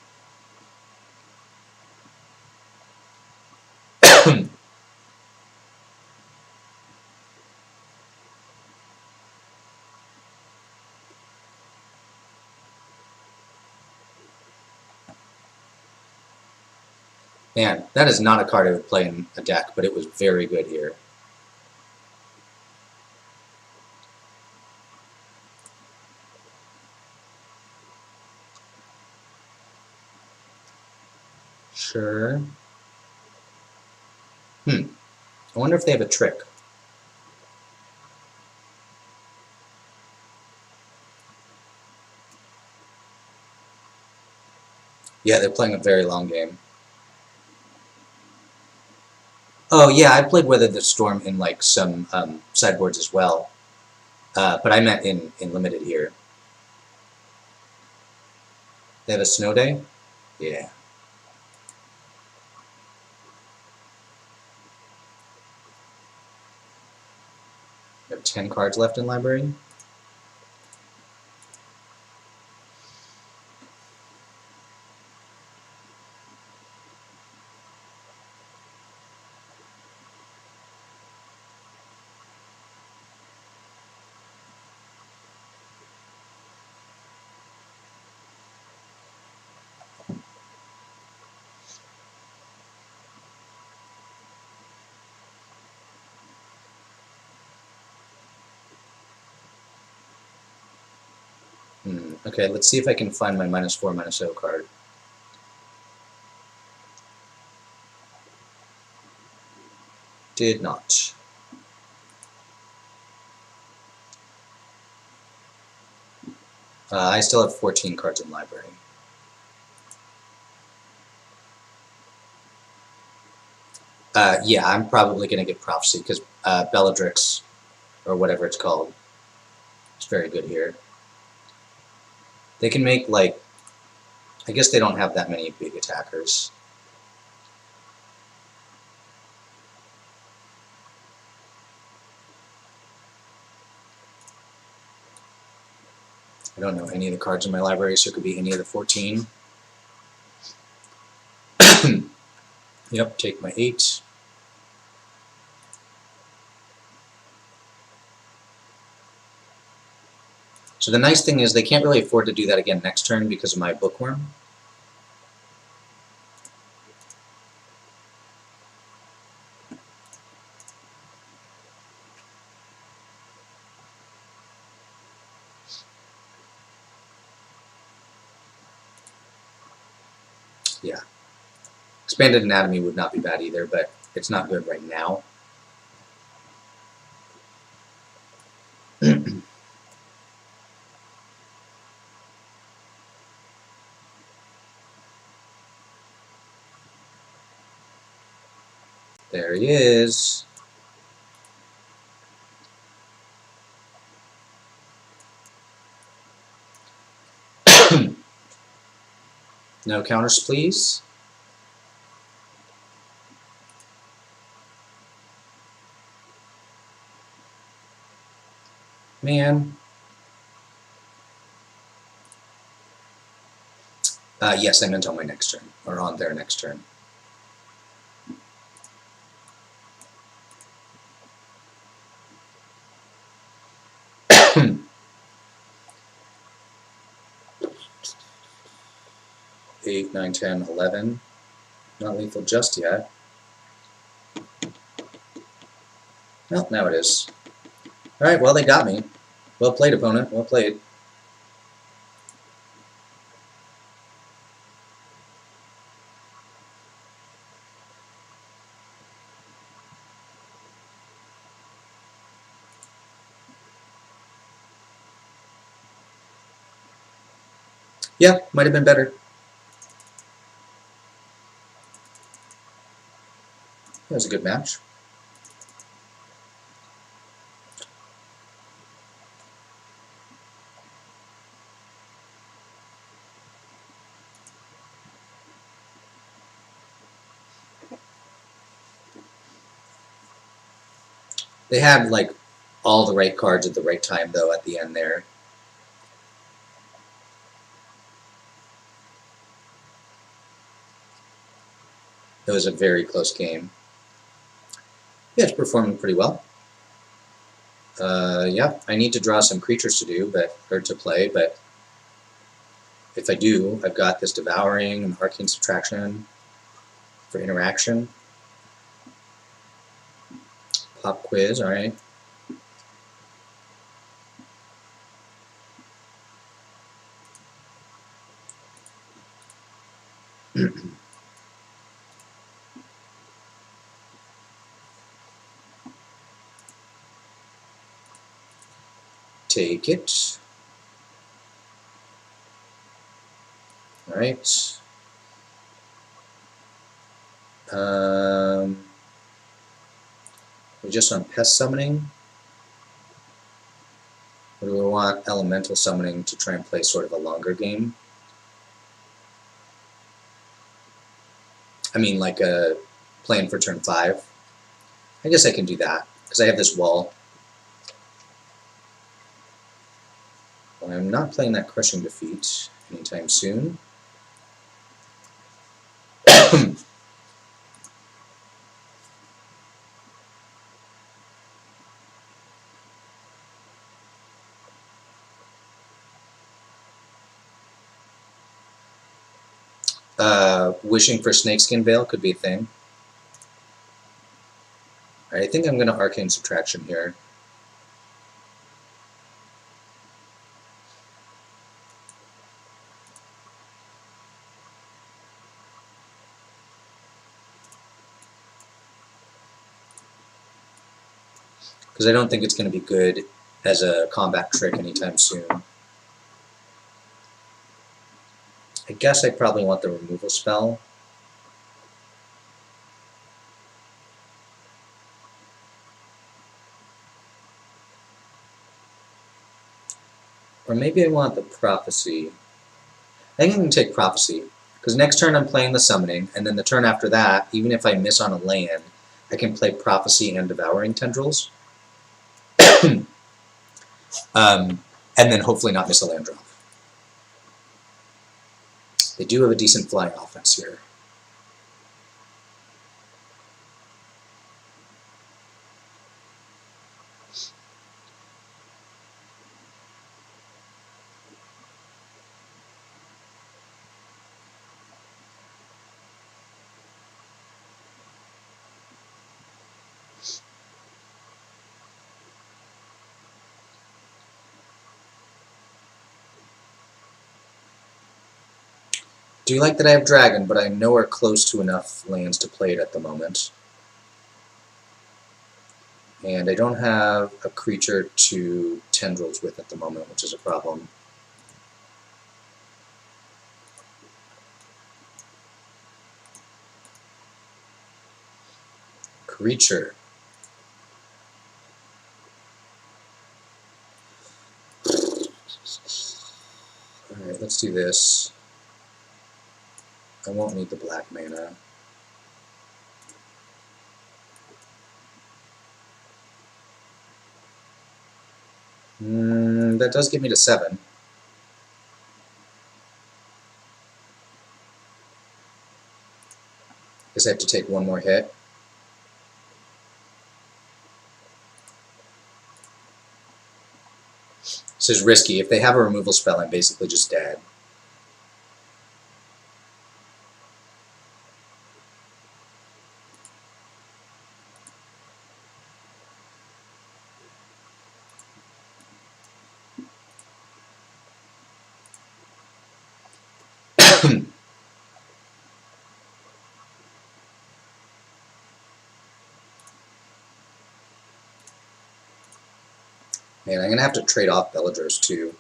Man, that is not a card I would play in a deck, but it was very good here. Sure. I wonder if they have a trick. Yeah, they're playing a very long game. Oh yeah, I played Weather the Storm in like some sideboards as well, but I meant in limited here. They have a snow day? Yeah. They have 10 cards left in library. Okay, let's see if I can find my -4, -0 card. Did not. I still have 14 cards in library. Yeah, I'm probably going to get Prophecy, because Bellatrix, or whatever it's called, is very good here. They can make, like, I guess they don't have that many big attackers. I don't know any of the cards in my library, so it could be any of the 14. Yep, take my 8. So the nice thing is they can't really afford to do that again next turn because of my Bookworm. Yeah. Expanded Anatomy would not be bad either, but it's not good right now. There he is. No counters, please. Man. Yes, I meant on my next turn, or on their next turn. Eight, 9, 10, 11. Not lethal just yet. Well, now it is. Alright, well, they got me. Well played, opponent. Well played. Yeah, might have been better. That was a good match. They had, like, all the right cards at the right time, though, at the end there. It was a very close game. Yeah, it's performing pretty well. Yeah, I need to draw some creatures to do, or to play, but if I do, I've got this Devouring and Arcane Subtraction for interaction. Pop Quiz, alright. Take it. Alright. We're just on Pest Summoning. Or do we want Elemental Summoning to try and play sort of a longer game? I mean, like a plan for turn 5. I guess I can do that, because I have this wall. Well, I'm not playing that Crushing Defeat anytime soon. Wishing for Snakeskin Veil could be a thing. Alright, I think I'm going to Arcane Subtraction here. because I don't think it's going to be good as a combat trick anytime soon. I guess I probably want the removal spell. Or maybe I want the Prophecy. I think I can take Prophecy, because next turn I'm playing the Summoning, and then the turn after that, even if I miss on a land, I can play Prophecy and Devouring Tendrils. And then hopefully not miss a land drop. They do have a decent flying offense here. Do you like that I have Dragon, but I'm nowhere close to enough lands to play it at the moment. And I don't have a creature to Tendrils with at the moment, which is a problem. Creature. Alright, let's do this. I won't need the black mana. That does get me to 7. Guess I have to take one more hit. This is risky. If they have a removal spell, I'm basically just dead. Man, I'm going to have to trade off Bellatrix too.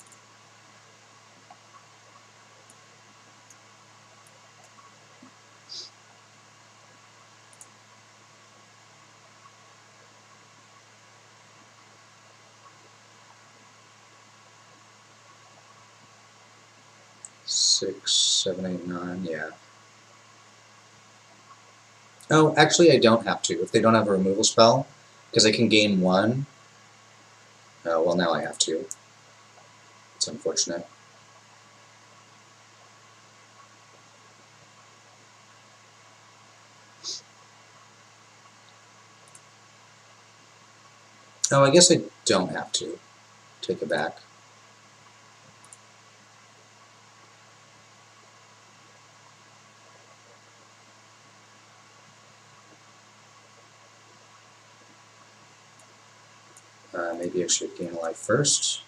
Six, 7, 8, 9, yeah. Oh, actually I don't have to, if they don't have a removal spell, because I can gain 1. Oh, well now I have to. It's unfortunate. Oh, I guess I don't have to. Take it back. Maybe I should gain a life first.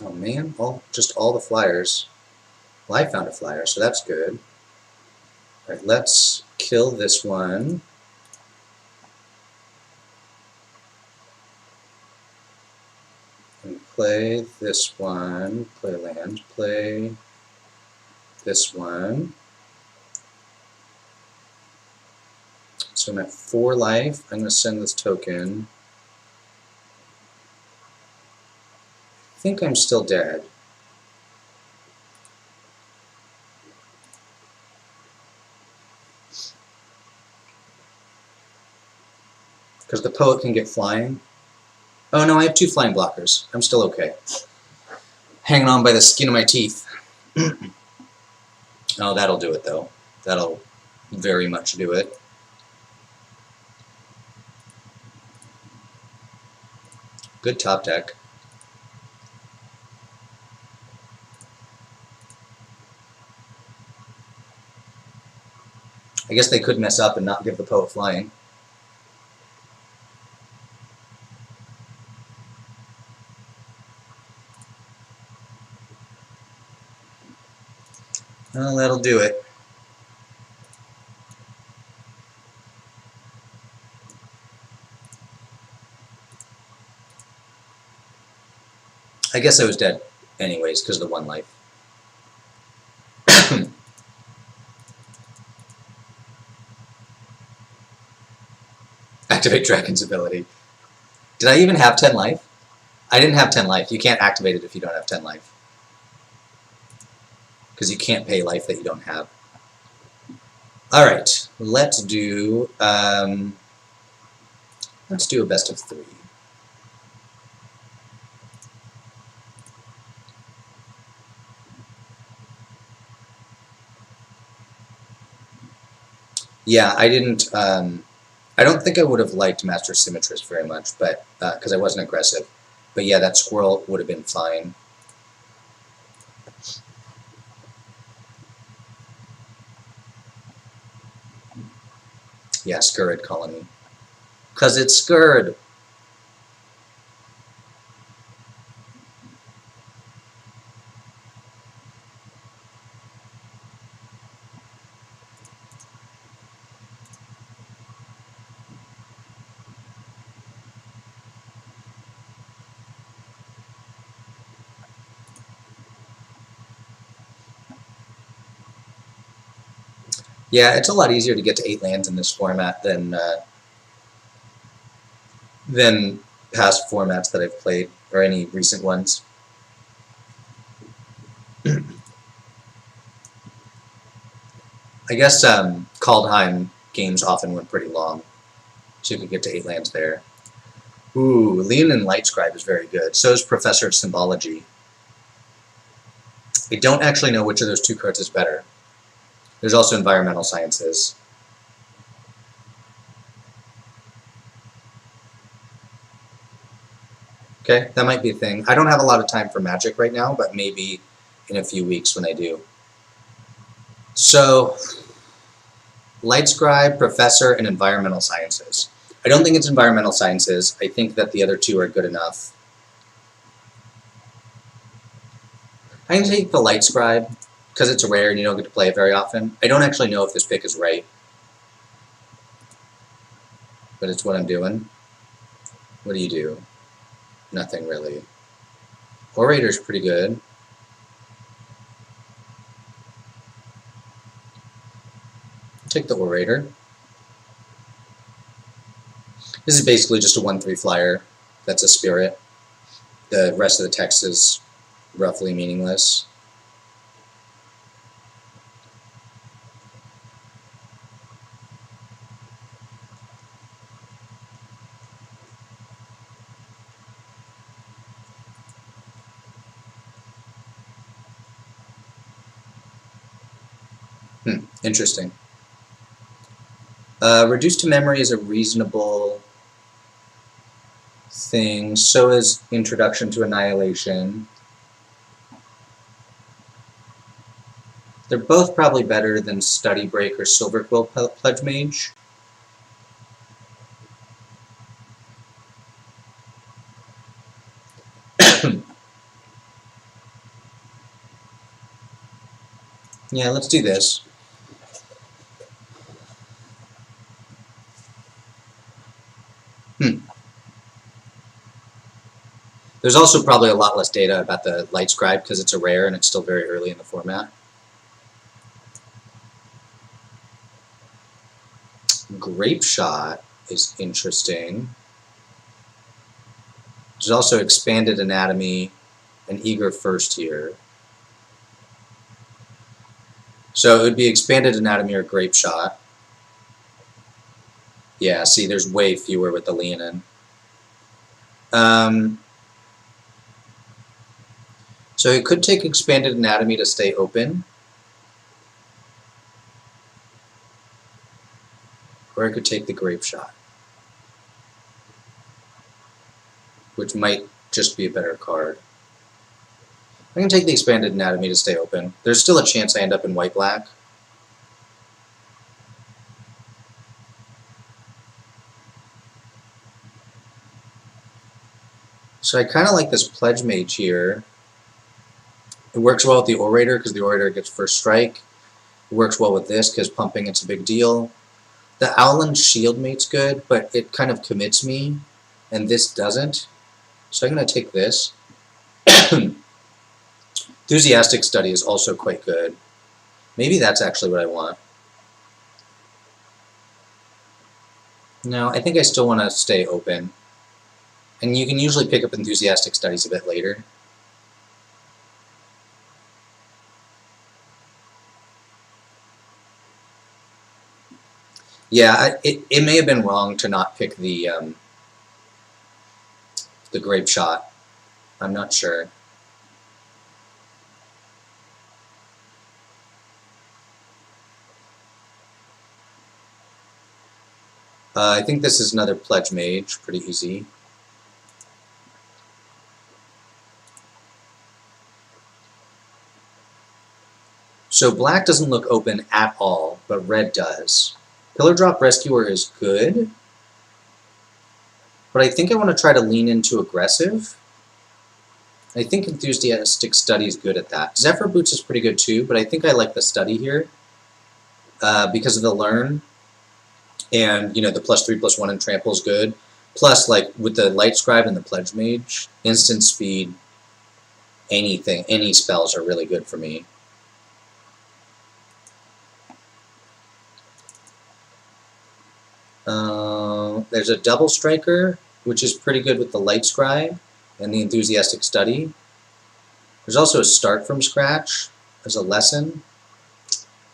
Oh man, just all the flyers. Well, I found a flyer, so that's good. Alright, let's kill this one. And play this one. Play land. Play this one. So I'm at 4 life. I'm going to send this token. I think I'm still dead. Because the poet can get flying. Oh no, I have 2 flying blockers. I'm still okay. Hanging on by the skin of my teeth. Oh, that'll do it though. That'll very much do it. Good top deck. I guess they could mess up and not give the poet flying. Well, that'll do it. I guess I was dead anyways because of the 1 life. Activate Dragon's ability. Did I even have 10 life? I didn't have 10 life. You can't activate it if you don't have 10 life. Because you can't pay life that you don't have. Alright, let's do a best of 3. Yeah, I didn't, I don't think I would have liked Master Symmetrist very much, but, because I wasn't aggressive. But yeah, that squirrel would have been fine. Yeah, Scurrid Colony. 'Cause it's Scurrid! Yeah, it's a lot easier to get to 8 lands in this format than past formats that I've played, or any recent ones. I guess Kaldheim games often went pretty long, so you could get to 8 lands there. Ooh, Leonin Lightscribe is very good. So is Professor of Symbology. I don't actually know which of those 2 cards is better. There's also Environmental Sciences. Okay, that might be a thing. I don't have a lot of time for Magic right now, but maybe in a few weeks when I do. So, Lightscribe, Professor, and Environmental Sciences. I don't think it's Environmental Sciences. I think that the other 2 are good enough. I can take the Lightscribe, because it's rare and you don't get to play it very often. I don't actually know if this pick is right, but it's what I'm doing. What do you do? Nothing really. Orator's pretty good. Take the Orator. This is basically just a 1/3 flyer that's a spirit. The rest of the text is roughly meaningless. Interesting. Reduced to memory is a reasonable thing. So is Introduction to Annihilation. They're both probably better than Study Break or Silverquill Pledge Mage. Yeah, let's do this. There's also probably a lot less data about the Lightscribe because it's a rare and it's still very early in the format. Grape Shot is interesting. There's also Expanded Anatomy and Eager First here. So it would be Expanded Anatomy or Grape Shot. Yeah, see, there's way fewer with the Leonin. So it could take Expanded Anatomy to stay open. Or it could take the Grape Shot, which might just be a better card. I can take the Expanded Anatomy to stay open. There's still a chance I end up in white-black. So I kind of like this Pledge Mage here. It works well with the Orator because the Orator gets first strike. Works well with this because pumping it's a big deal. The Owlin Shield Mate's good, but it kind of commits me, and this doesn't. So I'm going to take this. Enthusiastic Study is also quite good. Maybe that's actually what I want. No, I think I still want to stay open. And you can usually pick up Enthusiastic Studies a bit later. Yeah, it may have been wrong to not pick the Grape Shot. I'm not sure. I think this is another Pledge Mage, pretty easy. So black doesn't look open at all, but red does. Pillar Drop Rescuer is good, but I think I want to try to lean into aggressive. I think Enthusiastic Study is good at that. Zephyr Boots is pretty good too, but I think I like the Study here because of the Learn. And, you know, the +3/+1 in Trample is good. Plus, like, with the Light Scribe and the Pledge Mage, instant speed, anything, any spells are really good for me. There's a Double Striker, which is pretty good with the Light Scribe and the Enthusiastic Study. There's also a Start from Scratch as a lesson.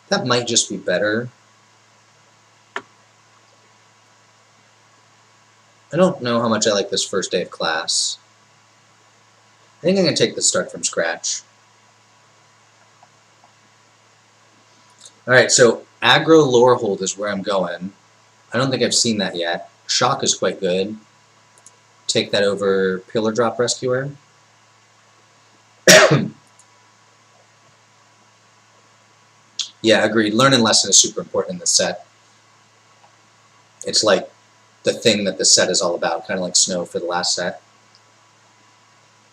That might just be better. I don't know how much I like this first day of class. I think I'm going to take the Start from Scratch. Alright, so Aggro Lorehold is where I'm going. I don't think I've seen that yet. Shock is quite good. Take that over Pillar Drop Rescuer. Yeah, agreed. Learn and Lesson is super important in this set. It's like the thing that the set is all about, kind of like Snow for the last set.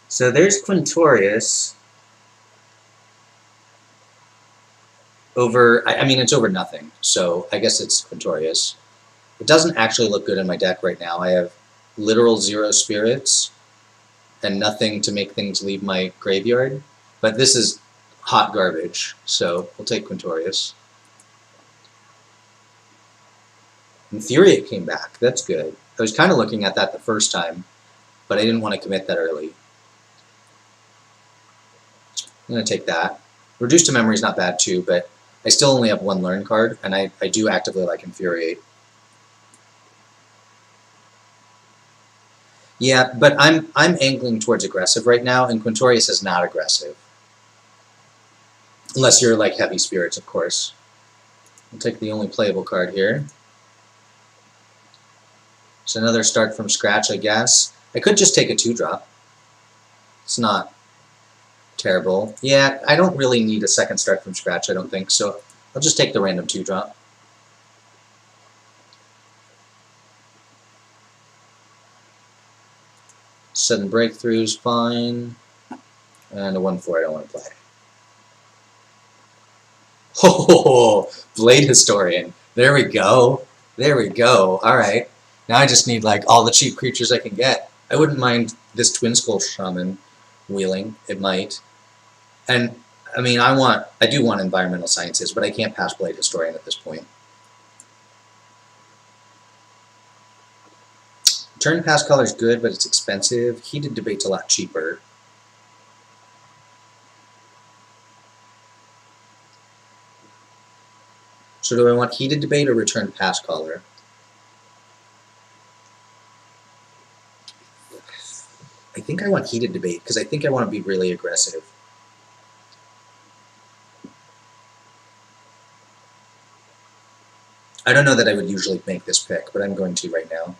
So there's Quintorius over, I mean, it's over nothing, so I guess it's Quintorius. It doesn't actually look good in my deck right now. I have literal 0 spirits and nothing to make things leave my graveyard, but this is hot garbage, so we'll take Quintorius. Infuriate came back. That's good. I was kind of looking at that the first time, but I didn't want to commit that early. I'm going to take that. Reduce to Memory is not bad too, but I still only have 1 Learn card, and I do actively like Infuriate. Yeah, but I'm angling towards aggressive right now, and Quintorius is not aggressive. Unless you're like Heavy Spirits, of course. I'll take the only playable card here. It's another Start from Scratch, I guess. I could just take a 2-drop. It's not terrible. Yeah, I don't really need a second Start from Scratch, I don't think, so I'll just take the random 2-drop. Sudden Breakthrough's fine. And a 1/4 I don't want to play. Oh, Blade Historian. There we go. There we go. Alright. Now I just need like all the cheap creatures I can get. I wouldn't mind this Twin Skull Shaman wheeling. It might. And I mean, I do want Environmental Sciences, but I can't pass Blade Historian at this point. Turn Pass Color is good, but it's expensive. Heated Debate's a lot cheaper. So do I want Heated Debate or Return Pass Caller? I think I want Heated Debate, because I think I want to be really aggressive. I don't know that I would usually make this pick, but I'm going to right now.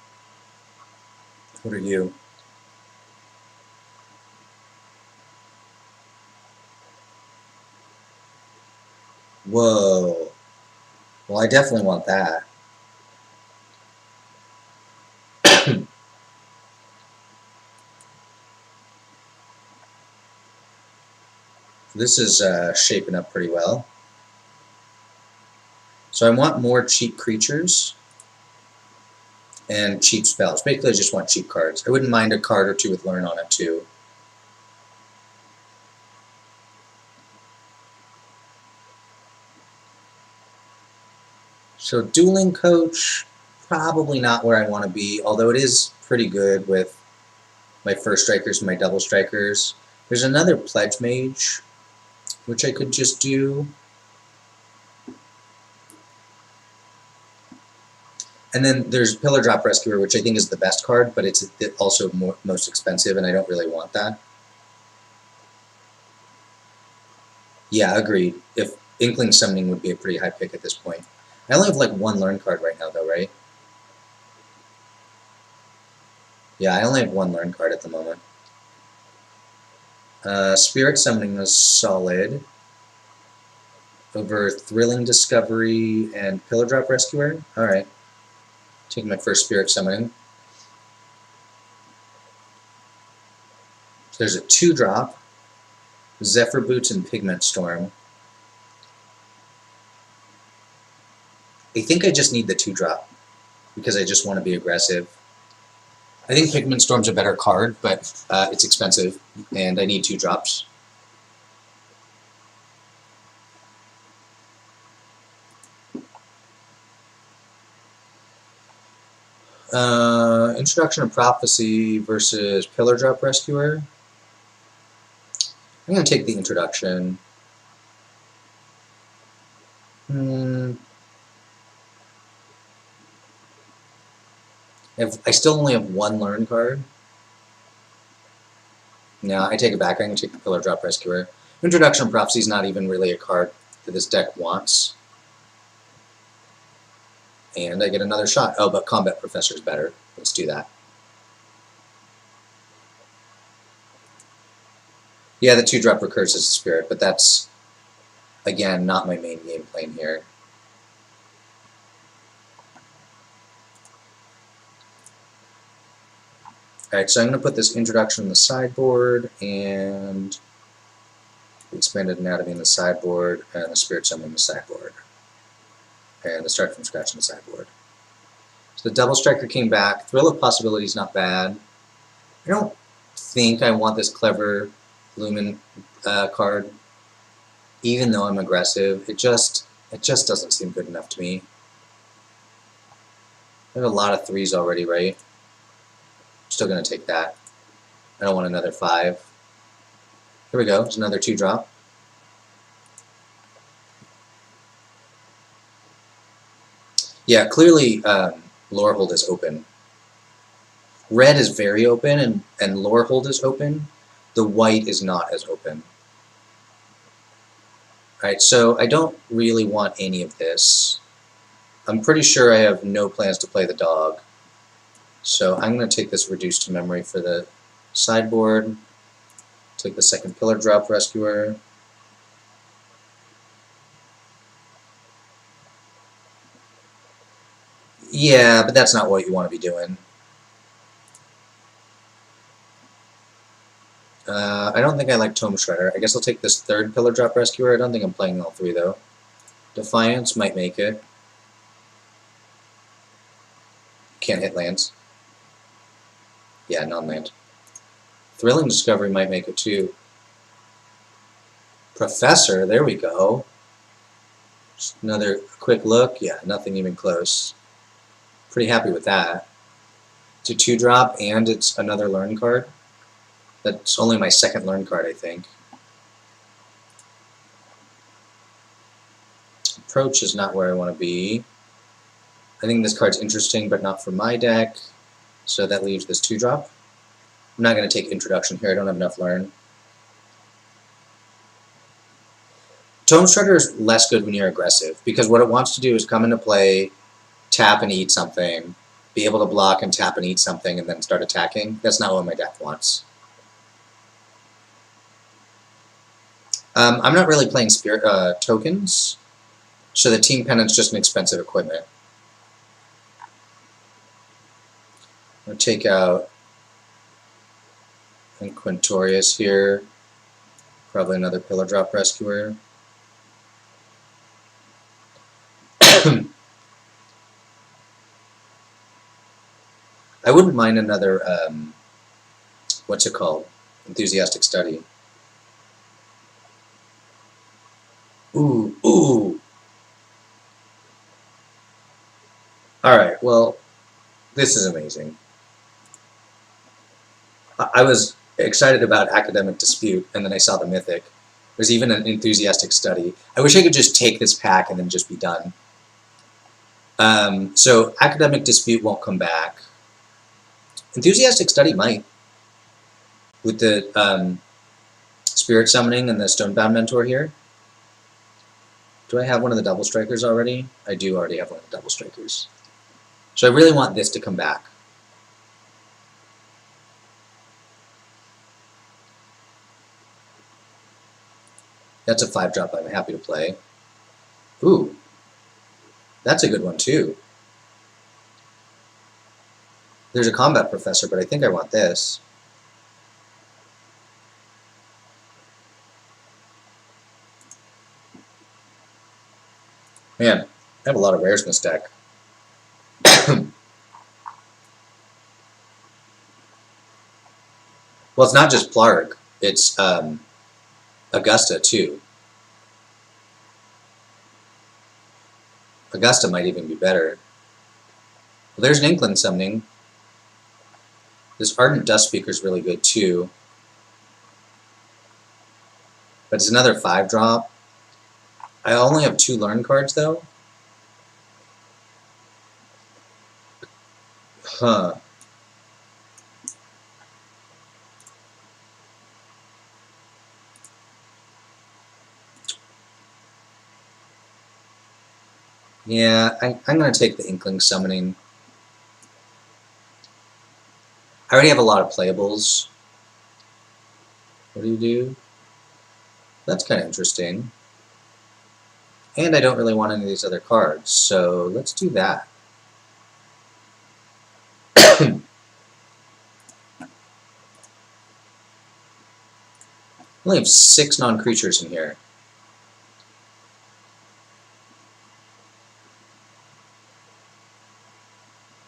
What are you? Whoa. Well, I definitely want that. This is shaping up pretty well. So I want more cheap creatures and cheap spells. Basically, I just want cheap cards. I wouldn't mind a card or two with Learn on it, too. So Dueling Coach, probably not where I want to be, although it is pretty good with my first strikers and my double strikers. There's another Pledge Mage, which I could just do. And then there's Pillar Drop Rescuer, which I think is the best card, but it's also most expensive, and I don't really want that. Yeah, agreed. If Inkling Summoning would be a pretty high pick at this point. I only have like one Learn card right now, though, right? Yeah, I only have one Learn card at the moment. Spirit Summoning was solid. Over Thrilling Discovery and Pillar Drop Rescuer. Alright. Take my first Spirit Summoning. There's a 2-drop. Zephyr Boots and Pigment Storm. I think I just need the 2-drop because I just want to be aggressive. I think Pigment Storm's a better card, but it's expensive, and I need 2 drops. Introduction of Prophecy versus Pillar Drop Rescuer. I'm going to take the introduction. I still only have one Learn card. No, I take it back. I'm going to take the Pillar Drop Rescuer. Introduction of Prophecy is not even really a card that this deck wants. And I get another shot. Oh, but Combat Professor is better. Let's do that. Yeah, the 2-drop recurs as a spirit, but that's, again, not my main game plan here. Alright, so I'm going to put this introduction in the sideboard, and the Expanded Anatomy in the sideboard, and the Spirit Summon in the sideboard. And the Start from Scratch in the sideboard. So the Double Striker came back. Thrill of Possibility is not bad. I don't think I want this Clever Lumen card, even though I'm aggressive. It just doesn't seem good enough to me. I have a lot of 3s already, right? Still going to take that. I don't want another 5. Here we go. It's another 2-drop. Yeah, clearly Lorehold is open. Red is very open, and Lorehold is open. The white is not as open. Alright, so I don't really want any of this. I'm pretty sure I have no plans to play the dog. So I'm going to take this Reduced to Memory for the sideboard. Take the second Pillar Drop Rescuer. Yeah, but that's not what you want to be doing. I don't think I like Tome Shredder. I guess I'll take this third Pillar Drop Rescuer. I don't think I'm playing all 3, though. Defiance might make it. Can't hit lands. Yeah, non-land. Thrilling Discovery might make it, too. Professor, there we go. Just another quick look. Yeah, nothing even close. Pretty happy with that. It's a 2-drop, and it's another Learn card. That's only my second Learn card, I think. Approach is not where I want to be. I think this card's interesting, but not for my deck. So that leaves this 2-drop. I'm not going to take Introduction here. I don't have enough Learn. Tome Shredder is less good when you're aggressive, because what it wants to do is come into play, tap and eat something, be able to block and tap and eat something, and then start attacking. That's not what my deck wants. I'm not really playing Spirit tokens, so the Team Pennant's just an expensive equipment. I'm going to take out Quintorius here, probably another Pillar Drop Rescuer. I wouldn't mind another, what's it called? Enthusiastic study. Ooh, ooh! Alright, well, this is amazing. I was excited about academic dispute, and then I saw the mythic. There's even an enthusiastic study. I wish I could just take this pack and then just be done. So academic dispute won't come back. Enthusiastic study might. With the spirit summoning and the stonebound mentor here. Do I have one of the double strikers already? I do already have one of the double strikers. So I really want this to come back. That's a 5-drop I'm happy to play. Ooh, that's a good one too. There's a combat professor, but I think I want this. Man, I have a lot of rares in this deck. Well, it's not just Plarg. It's Augusta, too. Augusta might even be better. Well, there's an Inkling summoning. This Ardent Dust Speaker is really good, too. But it's another 5-drop. I only have 2 learn cards, though. Huh. Yeah, I'm going to take the Inkling summoning. I already have a lot of playables. What do you do? That's kind of interesting. And I don't really want any of these other cards, so let's do that. I only have 6 non-creatures in here.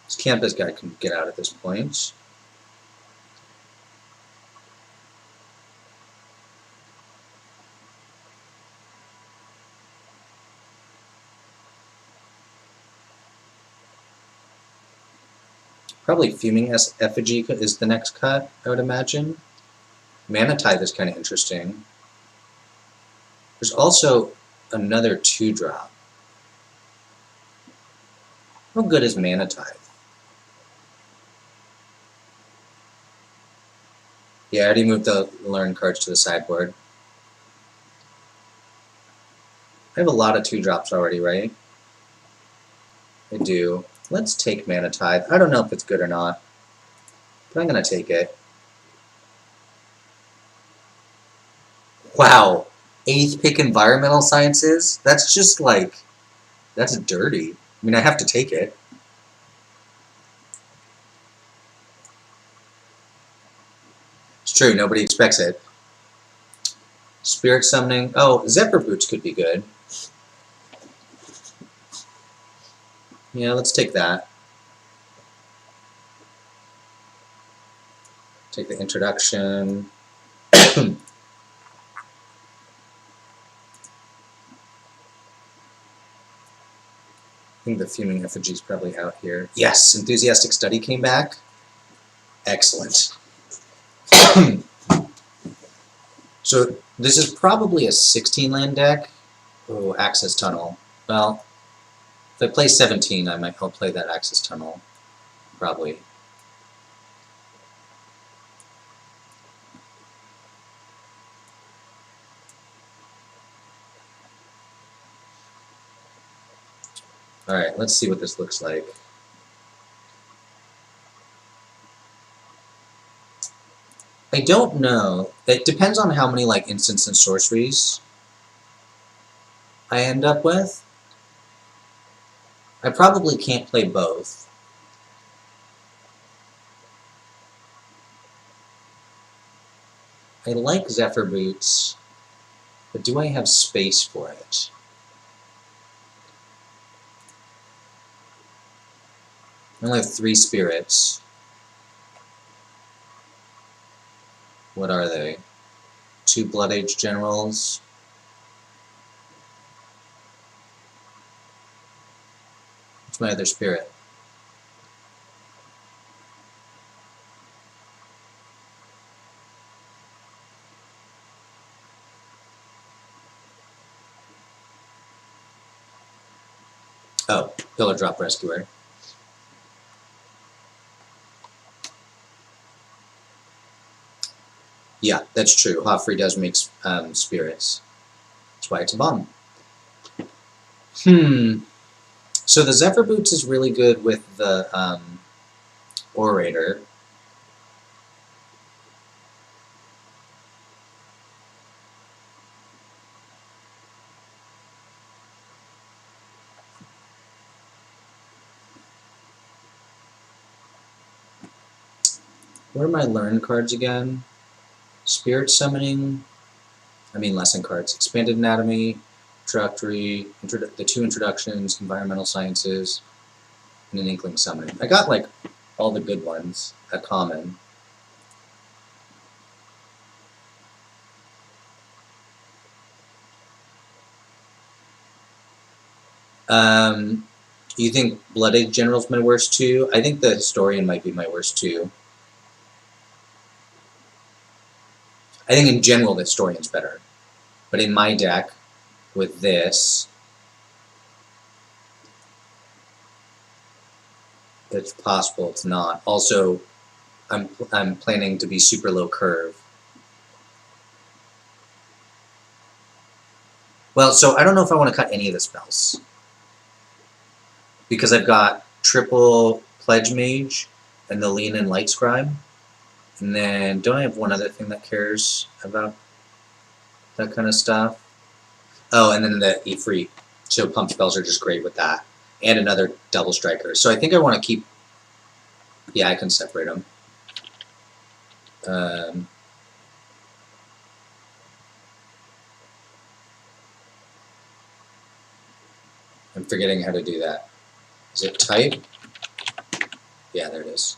This campus guy can get out at this point. Probably Fuming Effigy is the next cut, I would imagine. Mana Tithe is kind of interesting. There's also another 2-drop. How good is Mana Tithe? Yeah, I already moved the learn cards to the sideboard. I have a lot of 2-drops already, right? I do. Let's take Mana Tithe. I don't know if it's good or not, but I'm going to take it. Wow. 8th pick Environmental Sciences? That's just like, that's dirty. I mean, I have to take it. It's true, nobody expects it. Spirit Summoning. Oh, Zephyr Boots could be good. Yeah, let's take that. Take the introduction. I think the Fuming Effigy is probably out here. Yes, Enthusiastic Study came back. Excellent. So this is probably a 16-land deck. Oh, Access Tunnel. Well, if I play 17, I'll play that Access Tunnel. Probably. Alright, let's see what this looks like. I don't know. It depends on how many like instants and sorceries I end up with. I probably can't play both. I like Zephyr Boots, but do I have space for it? I only have 3 spirits. What are they? 2 Blood Age Generals. What's my other spirit? Oh, Pillar Drop Rescuer. Yeah, that's true. Hoffrey does make spirits. That's why it's a bomb. So the Zephyr Boots is really good with the Orator. What are my learn cards again? Spirit Summoning. I mean lesson cards. Expanded Anatomy, Introductory, the 2 introductions, Environmental Sciences, and an Inkling Summoning. I got like all the good ones at common. You think Blood Age General's my worst too? I think the Historian might be my worst too. I think in general the Historian's better. But in my deck, with this, it's possible it's not. Also, I'm planning to be super low curve. Well, so I don't know if I want to cut any of the spells. Because I've got triple Pledge Mage and the Lean and Light Scribe. And then, don't I have one other thing that cares about that kind of stuff? Oh, and then the Ifrit. So pump spells are just great with that. And another double striker. So I think I want to keep... Yeah, I can separate them. I'm forgetting how to do that. Is it type? Yeah, there it is.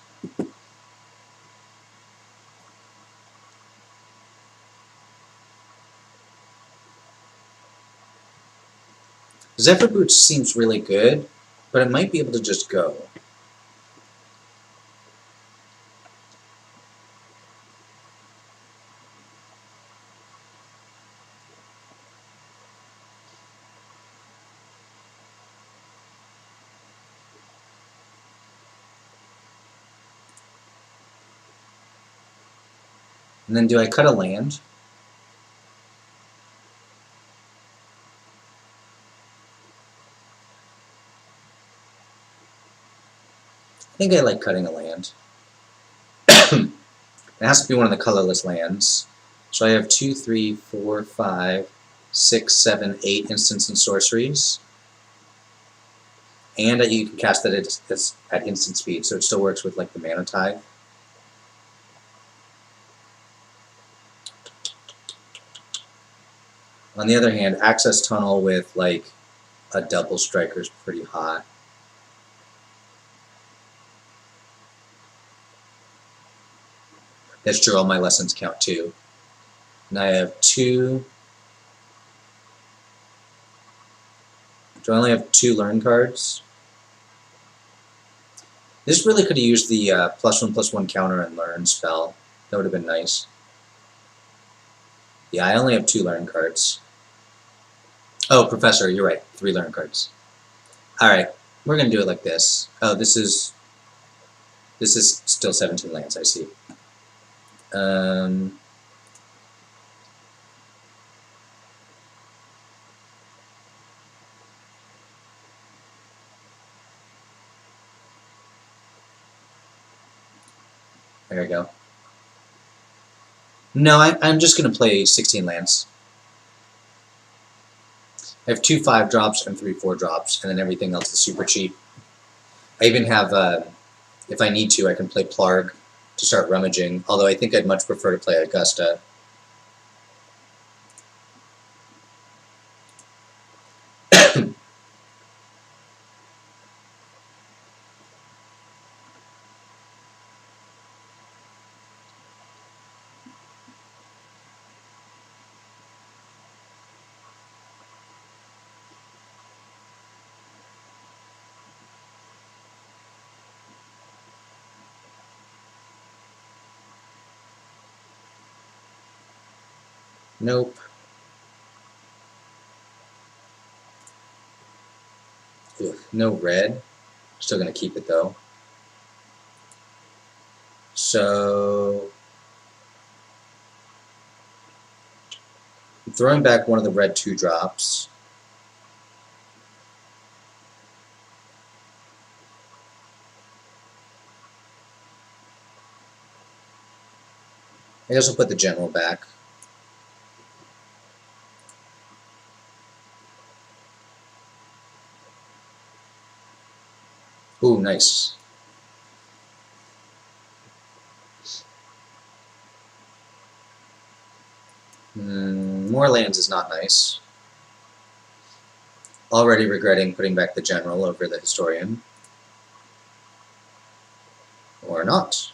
Zephyr Boots seems really good, but it might be able to just go. And then do I cut a land? I think I like cutting a land. It has to be one of the colorless lands. So I have 2, 3, 4, 5, 6, 7, 8 instants and sorceries. And you can cast that it's at instant speed, so it still works with like the Mana Tithe. On the other hand, Access Tunnel with like a double striker is pretty hot. That's true, all my lessons count too. And I have 2... Do I only have 2 learn cards? This really could have used the +1/+1 counter and learn spell. That would have been nice. Yeah, I only have 2 learn cards. Oh, Professor, you're right. 3 learn cards. Alright, we're going to do it like this. Oh, this is still 17 lands, I see. There we go. No, I'm just going to play 16 lands. I have 2 5-drops and 3 4-drops, and then everything else is super cheap. I even have, if I need to, I can play Plarg to start rummaging, although I think I'd much prefer to play Augusta. Nope. Ugh, no red. Still gonna keep it though. So I'm throwing back one of the red 2-drops. I guess we'll put the general back. Ooh, nice. More lands is not nice. Already regretting putting back the general over the historian. Or not.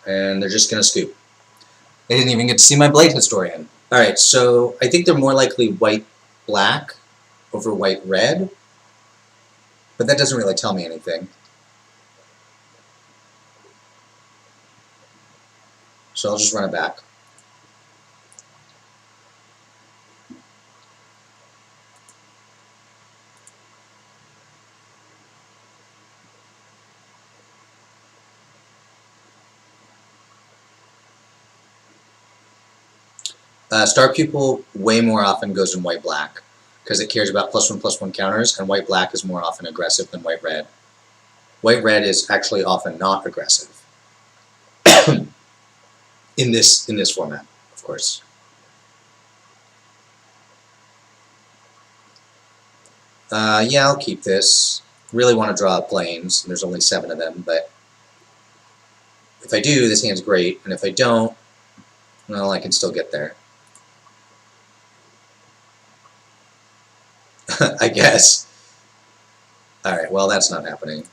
And they're just gonna scoop. They didn't even get to see my Blade Historian. Alright, so I think they're more likely white-black over white-red, but that doesn't really tell me anything. So I'll just run it back. Star Pupil way more often goes in white-black, because it cares about +1/+1 counters, and white-black is more often aggressive than white-red. White-red is actually often not aggressive. in this format, of course. Yeah, I'll keep this. Really want to draw planes, and there's only 7 of them, but if I do, this hand's great, and if I don't, well, I can still get there. I guess. Alright, well, that's not happening.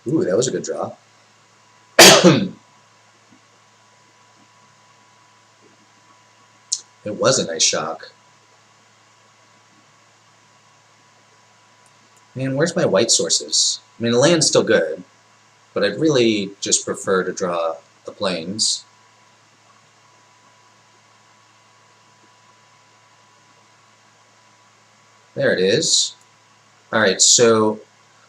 Ooh, that was a good draw. It was a nice shock. Man, where's my white sources? I mean, the land's still good, but I'd really just prefer to draw the planes. There it is. Alright, so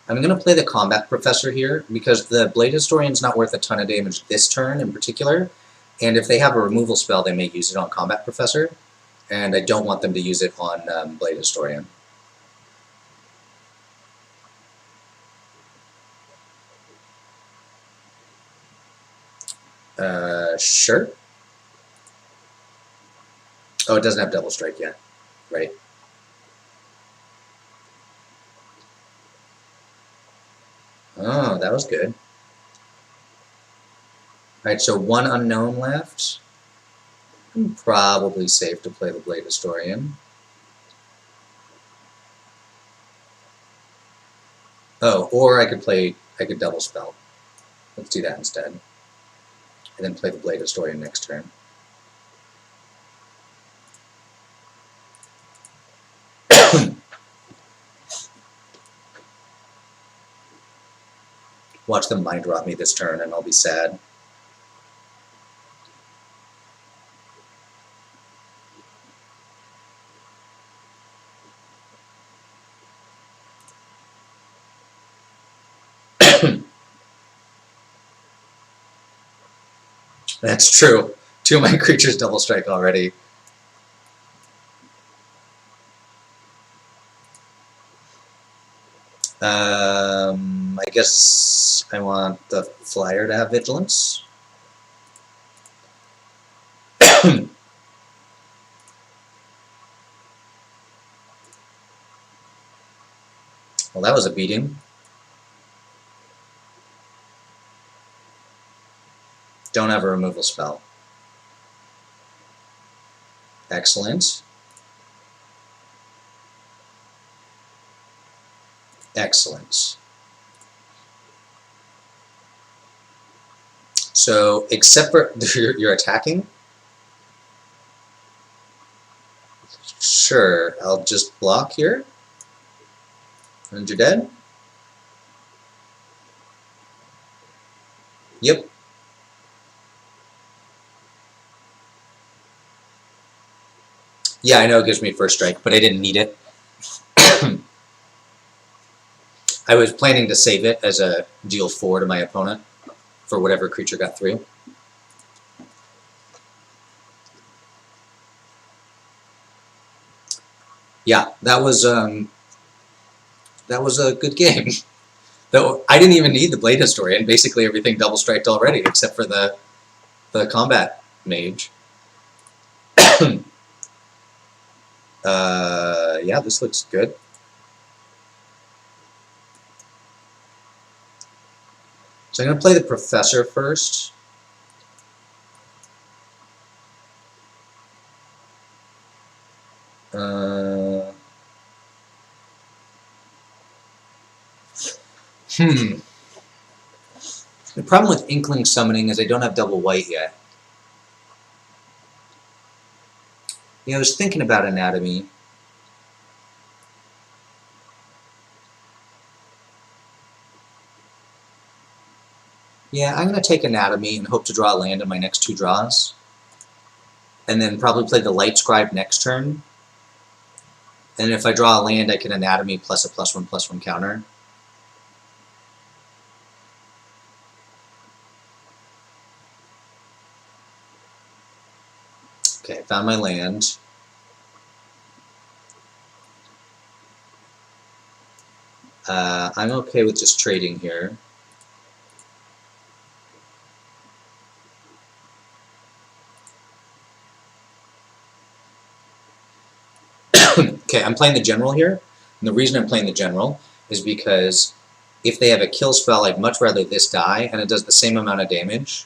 I'm going to play the Combat Professor here, because the Blade Historian's not worth a ton of damage this turn in particular, and if they have a removal spell, they may use it on Combat Professor, and I don't want them to use it on Blade Historian. Sure. Oh, it doesn't have Double Strike yet. Right. Oh, that was good. Alright, so 1 unknown left. I'm probably safe to play the Blade Historian. Oh, or I could double spell. Let's do that instead. And then play the Blade Historian next turn. Watch them mind rot me this turn and I'll be sad. That's true. 2 of my creatures double strike already. I guess I want the flyer to have vigilance. Well, that was a beating. Don't have a removal spell. Excellent. Excellent. So, except for you're attacking? Sure, I'll just block here. And you're dead? Yep. Yeah, I know it gives me first strike, but I didn't need it. I was planning to save it as a deal 4 to my opponent for whatever creature got through. Yeah, that was a good game. Though I didn't even need the Blade Historian. Basically everything double striked already, except for the combat mage. Yeah, this looks good. So I'm going to play the Professor first. The problem with Inkling Summoning is I don't have double white yet. Yeah, I was thinking about Anatomy. Yeah, I'm going to take Anatomy and hope to draw a land in my next 2 draws. And then probably play the Light Scribe next turn. And if I draw a land, I can Anatomy plus a +1/+1 counter. Okay, found my land. I'm okay with just trading here. Okay, I'm playing the General here. And the reason I'm playing the General is because if they have a kill spell, I'd much rather this die, and it does the same amount of damage.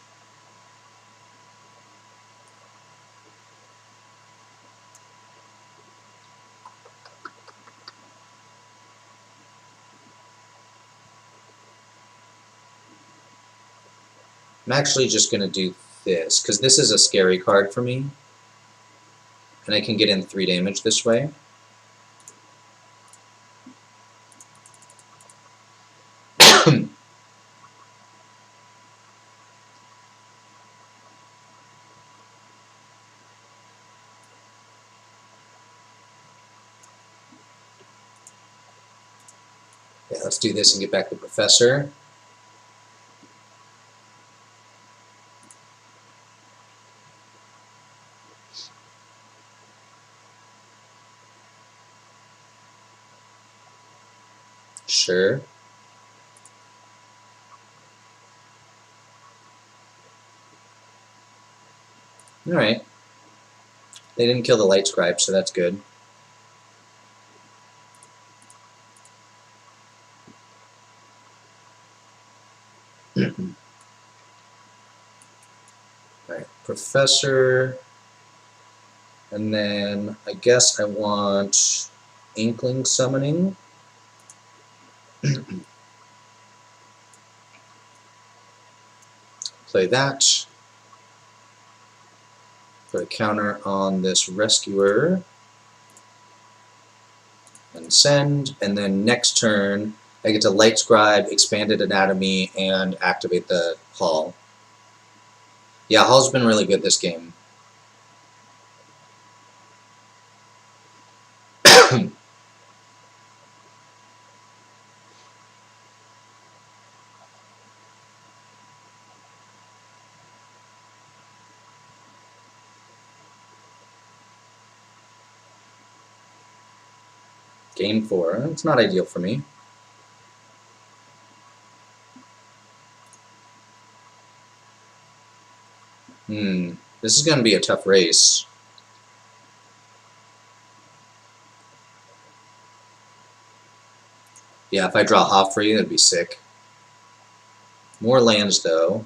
I'm actually just going to do this, because this is a scary card for me. And I can get in 3 damage this way. Yeah, let's do this and get back the Professor. Sure. Alright. They didn't kill the Light Scribe, so that's good. Alright, Professor. And then I guess I want Inkling Summoning. Play that. Put a counter on this Rescuer. And send. And then next turn, I get to Light Scribe, Expanded Anatomy, and activate the Hall. Yeah, Hall's been really good this game. Game 4. It's not ideal for me. This is going to be a tough race. Yeah, if I draw Hoffrey, that'd be sick. More lands, though.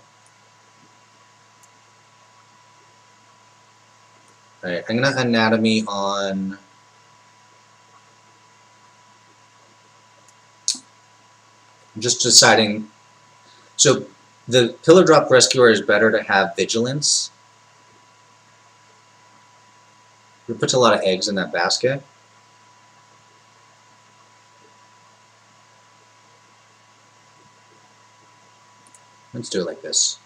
Alright, I'm going to Anatomy on... I'm just deciding... So, the Pillar Drop Rescuer is better to have Vigilance. It puts a lot of eggs in that basket. Let's do it like this.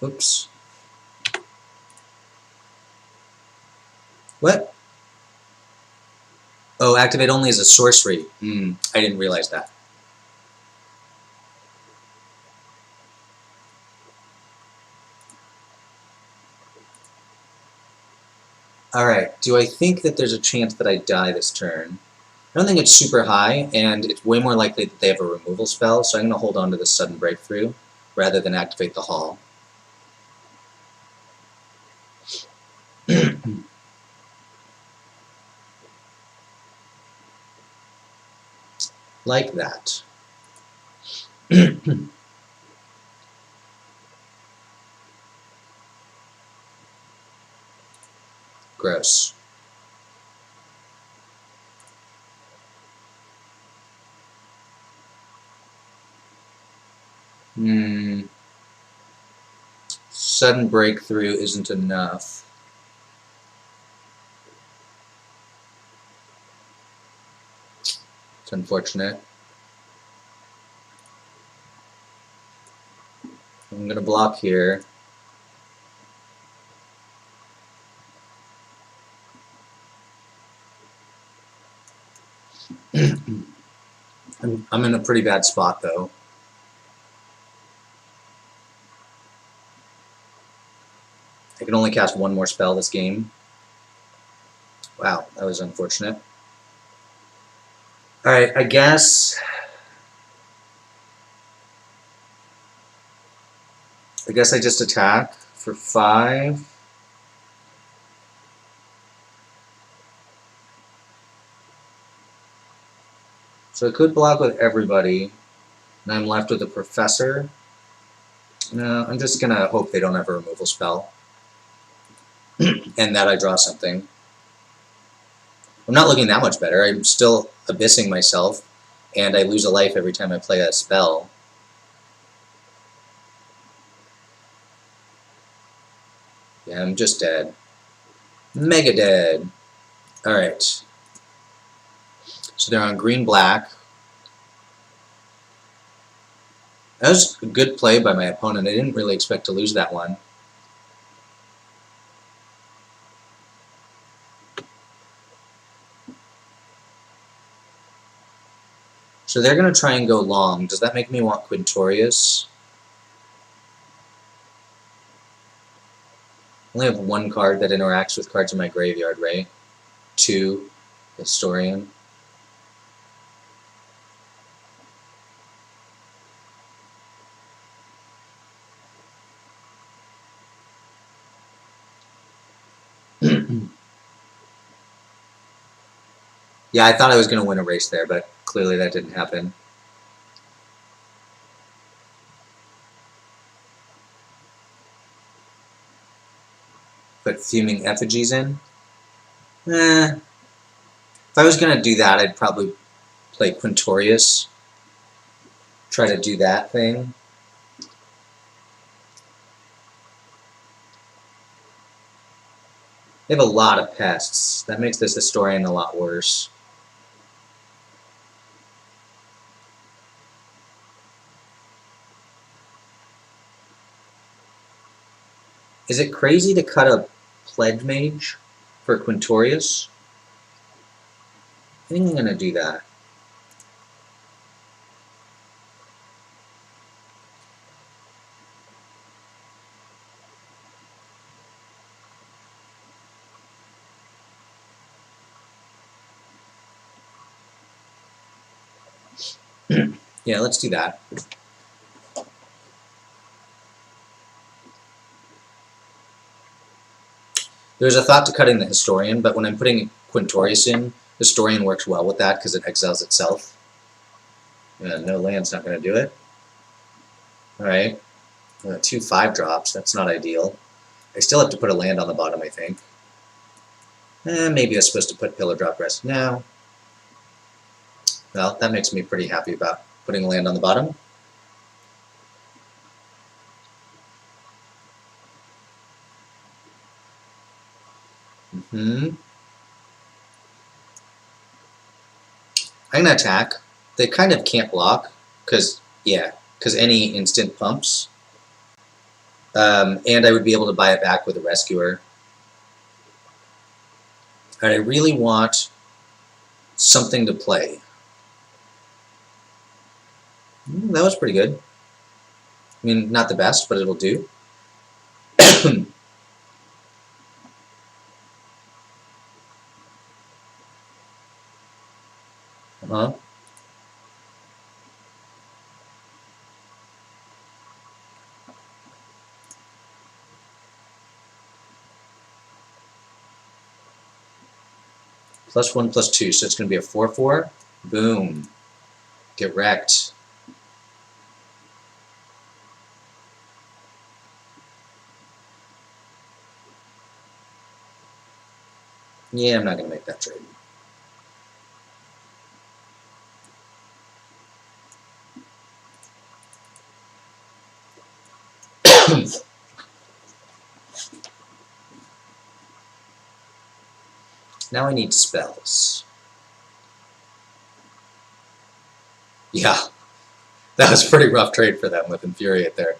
Oops. What? Oh, activate only as a sorcery. I didn't realize that. Alright, do I think that there's a chance that I die this turn? I don't think it's super high, and it's way more likely that they have a removal spell, so I'm going to hold on to this sudden breakthrough rather than activate the hall. Like that. Gross. Sudden breakthrough isn't enough. It's unfortunate. I'm going to block here. I'm in a pretty bad spot, though. I can only cast one more spell this game. Wow, that was unfortunate. Alright, I guess I just attack for 5. So I could block with everybody, and I'm left with a professor. No, I'm just gonna hope they don't have a removal spell. And that I draw something. I'm not looking that much better. I'm still abyssing myself, and I lose a life every time I play that spell. Yeah, I'm just dead. Mega dead. Alright. So they're on green-black. That was a good play by my opponent. I didn't really expect to lose that one. So they're going to try and go long. Does that make me want Quintorius? I only have 1 card that interacts with cards in my graveyard, right? 2, Historian. Yeah, I thought I was going to win a race there, but clearly that didn't happen. Put Fuming Effigies in. If I was going to do that, I'd probably play Quintorius. Try to do that thing. They have a lot of pests. That makes this Historian a lot worse. Is it crazy to cut a Pledge Mage for Quintorius? I think I'm going to do that. Yeah, let's do that. There's a thought to cutting the Historian, but when I'm putting Quintorius in, Historian works well with that because it exiles itself. No land's not going to do it. Alright. 2 5-drops. That's not ideal. I still have to put a land on the bottom, I think. Maybe I was supposed to put Pillar Drop Rest now. Well, that makes me pretty happy about putting a land on the bottom. I'm going to attack. They kind of can't block, because any instant pumps. And I would be able to buy it back with a Rescuer. And I really want something to play. That was pretty good. I mean, not the best, but it'll do. Uh-huh. +1/+2, so it's going to be a 4/4. Boom. Get wrecked. Yeah, I'm not going to make that trade. Now I need spells. Yeah, that was a pretty rough trade for them with Infuriate there.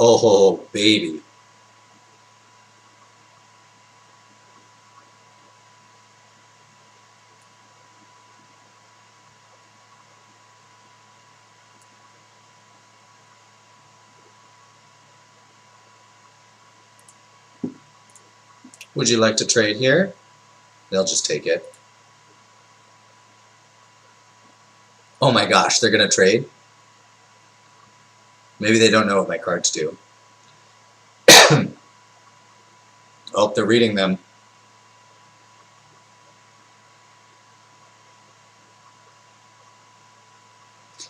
Oh, baby. Would you like to trade here? They'll just take it. Oh my gosh, they're going to trade? Maybe they don't know what my cards do. Oh, they're reading them.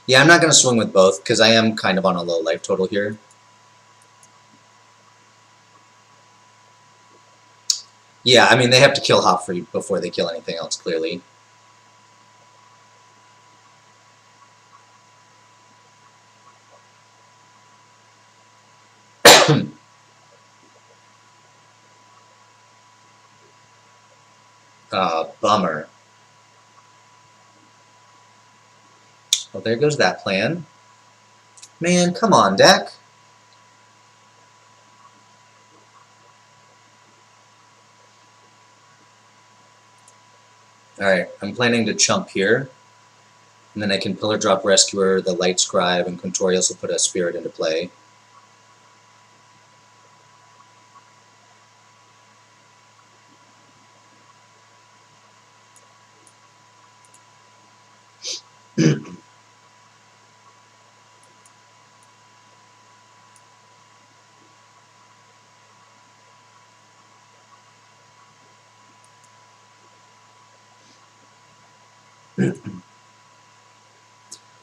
Yeah, I'm not going to swing with both, because I am kind of on a low life total here. Yeah, I mean, they have to kill Hopfrey before they kill anything else, clearly. Bummer. Well, there goes that plan. Man, come on, deck. Alright, I'm planning to chump here. And then I can Pillar Drop Rescuer, the Light Scribe, and Quintorius will put a Spirit into play.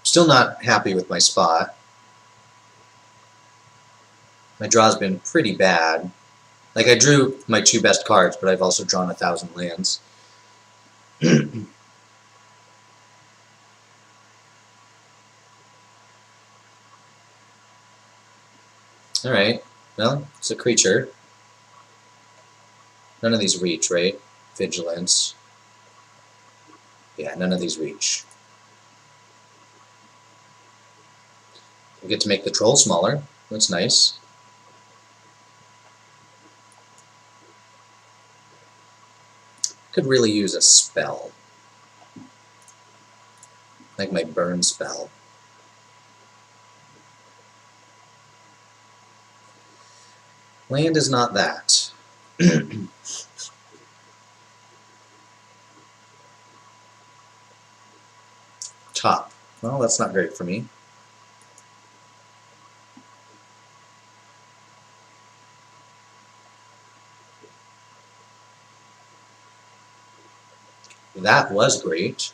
Still not happy with my spot. My draw's been pretty bad. Like, I drew my 2 best cards, but I've also drawn 1,000 lands. Alright, well, it's a creature. None of these reach, right? Vigilance. Yeah, none of these reach. We get to make the troll smaller. That's nice. Could really use a spell. Like my burn spell. Land is not that. Top. Well, that's not great for me. That was great.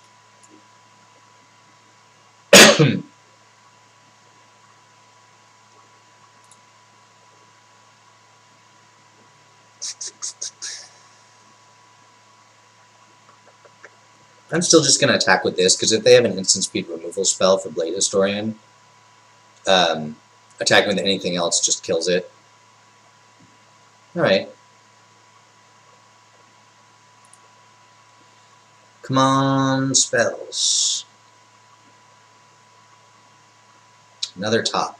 I'm still just going to attack with this, because if they have an instant speed removal spell for Blade Historian, attacking with anything else just kills it. Alright. Come on, spells. Another top.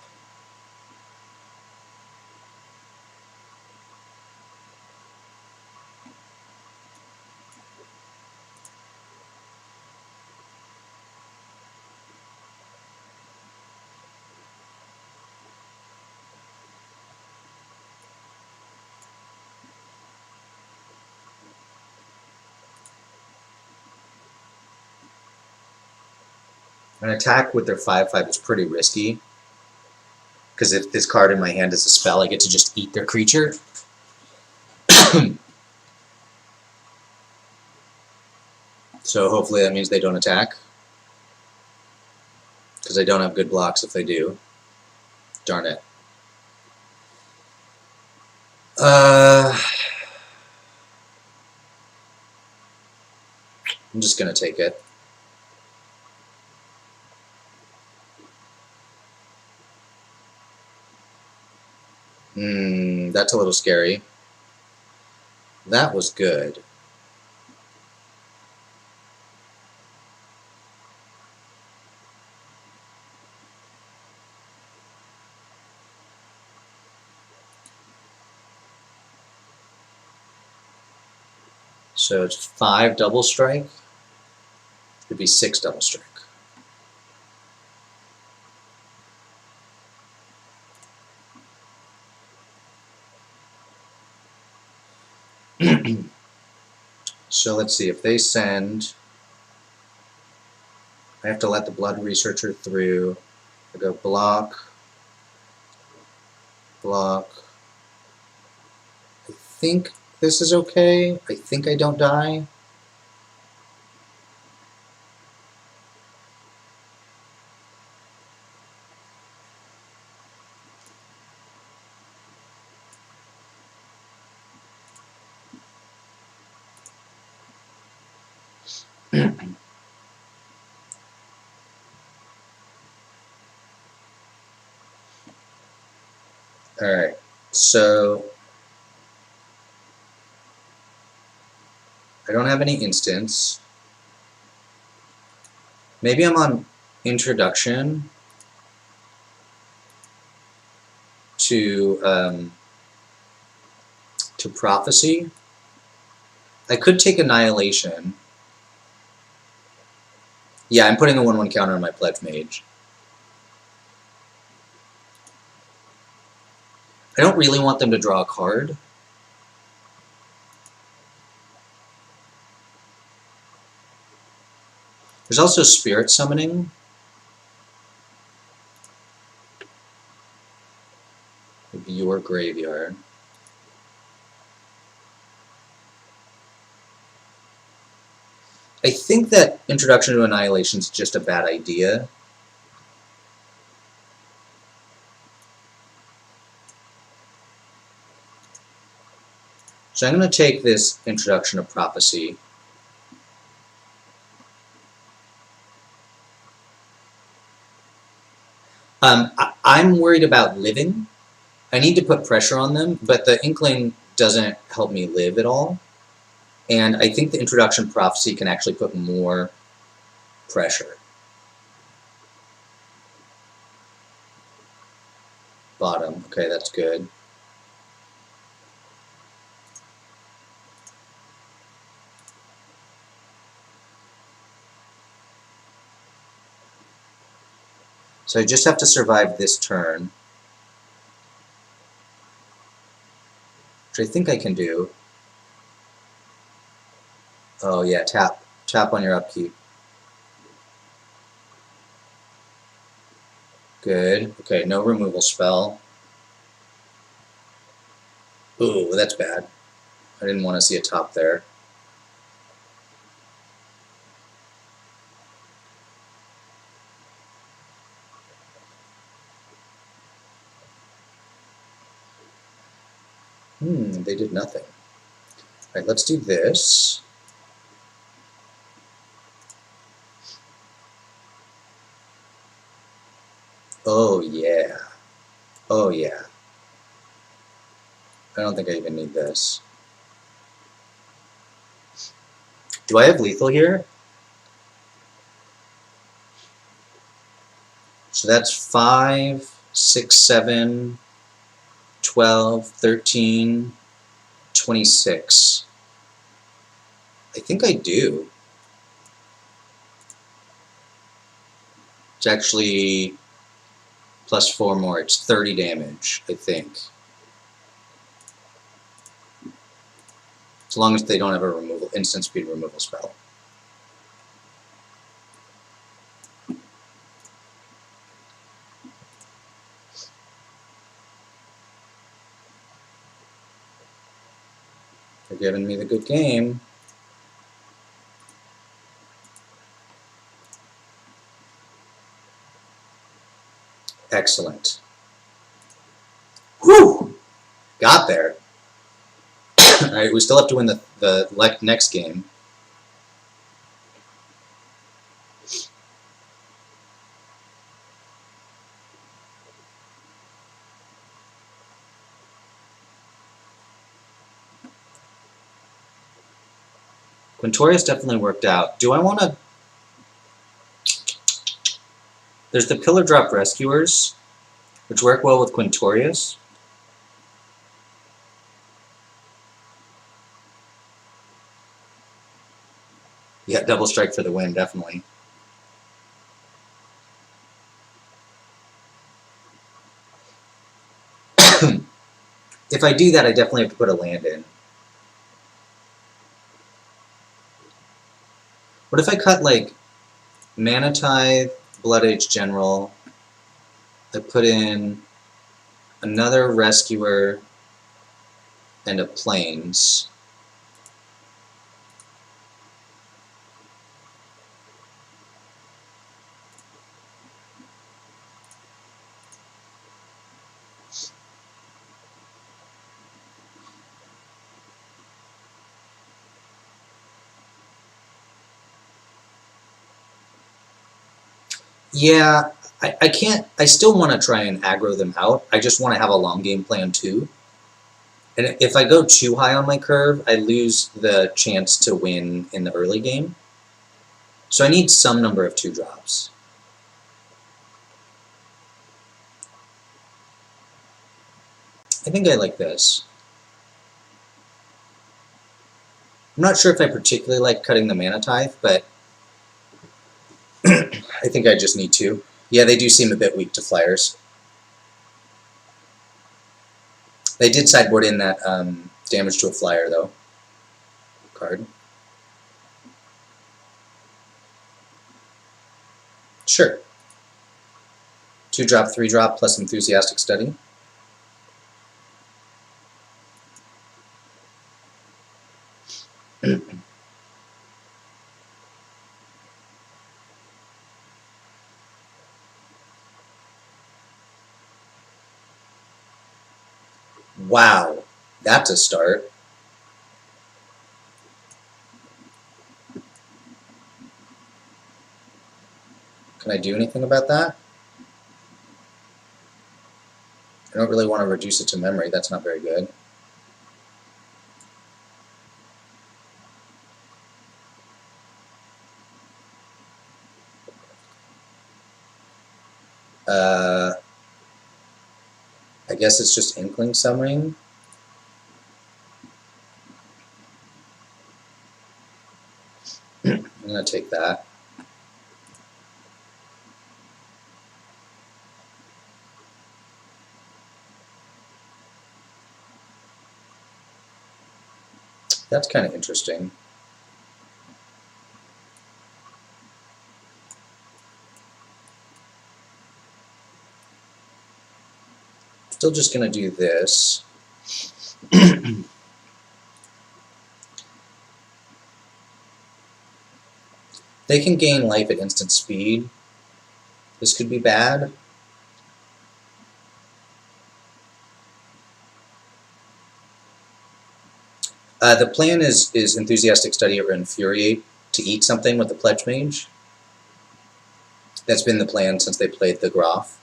An attack with their 5/5 is pretty risky, because if this card in my hand is a spell, I get to just eat their creature. So hopefully that means they don't attack, because I don't have good blocks if they do. Darn it. I'm just going to take it. That's a little scary. That was good. So it's 5 double strike. It'd be 6 double strike. So let's see, if they send, I have to let the Blood Researcher through. I go block, block. I think this is okay. I think I don't die. Alright, so I don't have any instants. Maybe I'm on introduction to prophecy. I could take annihilation. Yeah, I'm putting a 1/1 counter on my Pledge Mage. I don't really want them to draw a card. There's also Spirit Summoning. Maybe your graveyard. I think that Introduction to Annihilation is just a bad idea. So I'm going to take this Introduction to Prophecy. I'm worried about living. I need to put pressure on them, but the Inkling doesn't help me live at all. And I think the Introduction Prophecy can actually put more pressure. Bottom. Okay, that's good. So I just have to survive this turn, which I think I can do. Oh yeah, tap. Tap on your upkeep. Good. Okay, no removal spell. Ooh, that's bad. I didn't want to see a top there. They did nothing. Alright, let's do this. Oh yeah. Oh yeah. I don't think I even need this. Do I have lethal here? So that's 5, 6, 7, 12, 13, 26. I think I do. It's actually plus 4 more. It's 30 damage, I think. As long as they don't have a instant speed removal spell. They're giving me the good game. Excellent. Whew! Got there. Alright, we still have to win the next game. Quintorius definitely worked out. Do I want to... There's the Pillar Drop Rescuers, which work well with Quintorius. Yeah, double strike for the win, definitely. If I do that, I definitely have to put a land in. What if I cut, like, Mana Tithe, Blood Age General, I put in another Rescuer and a Plains. Yeah, I can't, I still want to try and aggro them out. I just want to have a long game plan too. And if I go too high on my curve, I lose the chance to win in the early game. So I need some number of 2-drops. I think I like this. I'm not sure if I particularly like cutting the Mana Tithe, but I think I just need to. Yeah, they do seem a bit weak to flyers. They did sideboard in that damage to a flyer, though. Card. Sure. 2-drop, 3-drop, plus Enthusiastic Study. Wow, that's a start. Can I do anything about that? I don't really want to reduce it to memory. That's not very good. I guess it's just Inkling Summoning. I'm going to take that. That's kind of interesting. Still just going to do this. They can gain life at instant speed. This could be bad. The plan is Enthusiastic Study or Infuriate to eat something with the Pledge Mage. That's been the plan since they played the Graph.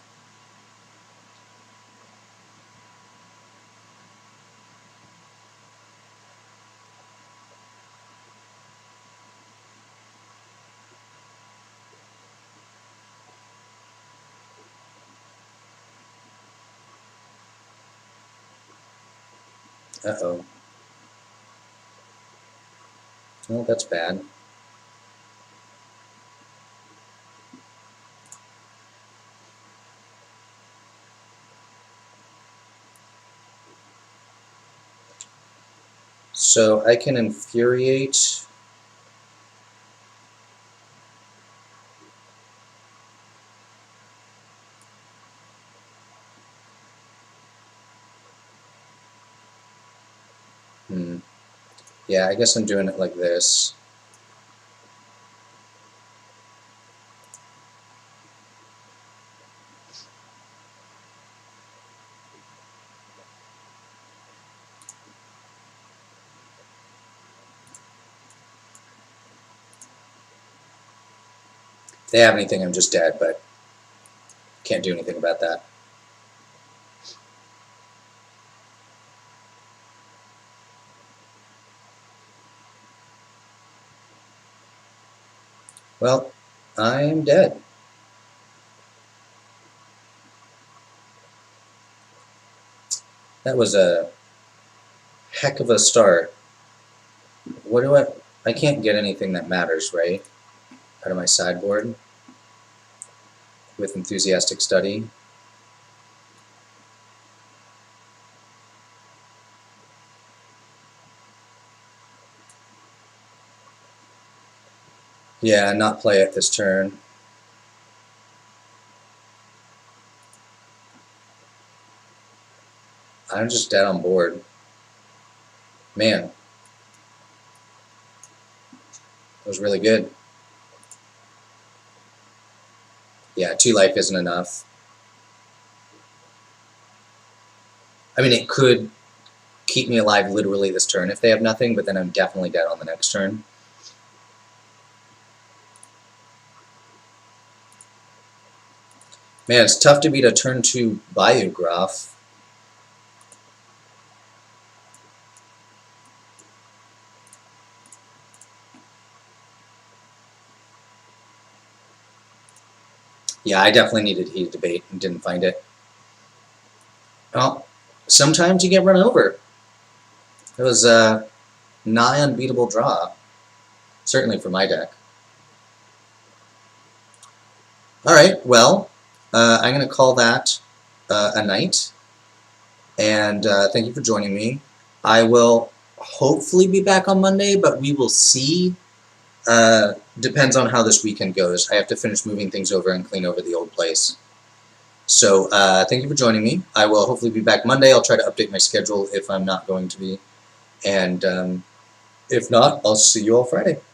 Uh-oh. Well, that's bad. So I can Infuriate. Yeah, I guess I'm doing it like this. If they have anything, I'm just dead, but can't do anything about that. Well, I'm dead. That was a heck of a start. What do I can't get anything that matters, right? Out of my sideboard with Enthusiastic Study. Yeah, not play it this turn. I'm just dead on board. Man, that was really good. Yeah, 2 life isn't enough. I mean, it could keep me alive literally this turn if they have nothing, but then I'm definitely dead on the next turn. Man, it's tough to beat a turn 2 Biograph. Yeah, I definitely needed Heated Debate and didn't find it. Well, sometimes you get run over. It was a nigh unbeatable draw, certainly for my deck. Alright, well, I'm going to call that a night, and thank you for joining me. I will hopefully be back on Monday, but we will see. Depends on how this weekend goes. I have to finish moving things over and clean over the old place. So thank you for joining me. I will hopefully be back Monday. I'll try to update my schedule if I'm not going to be. And if not, I'll see you all Friday.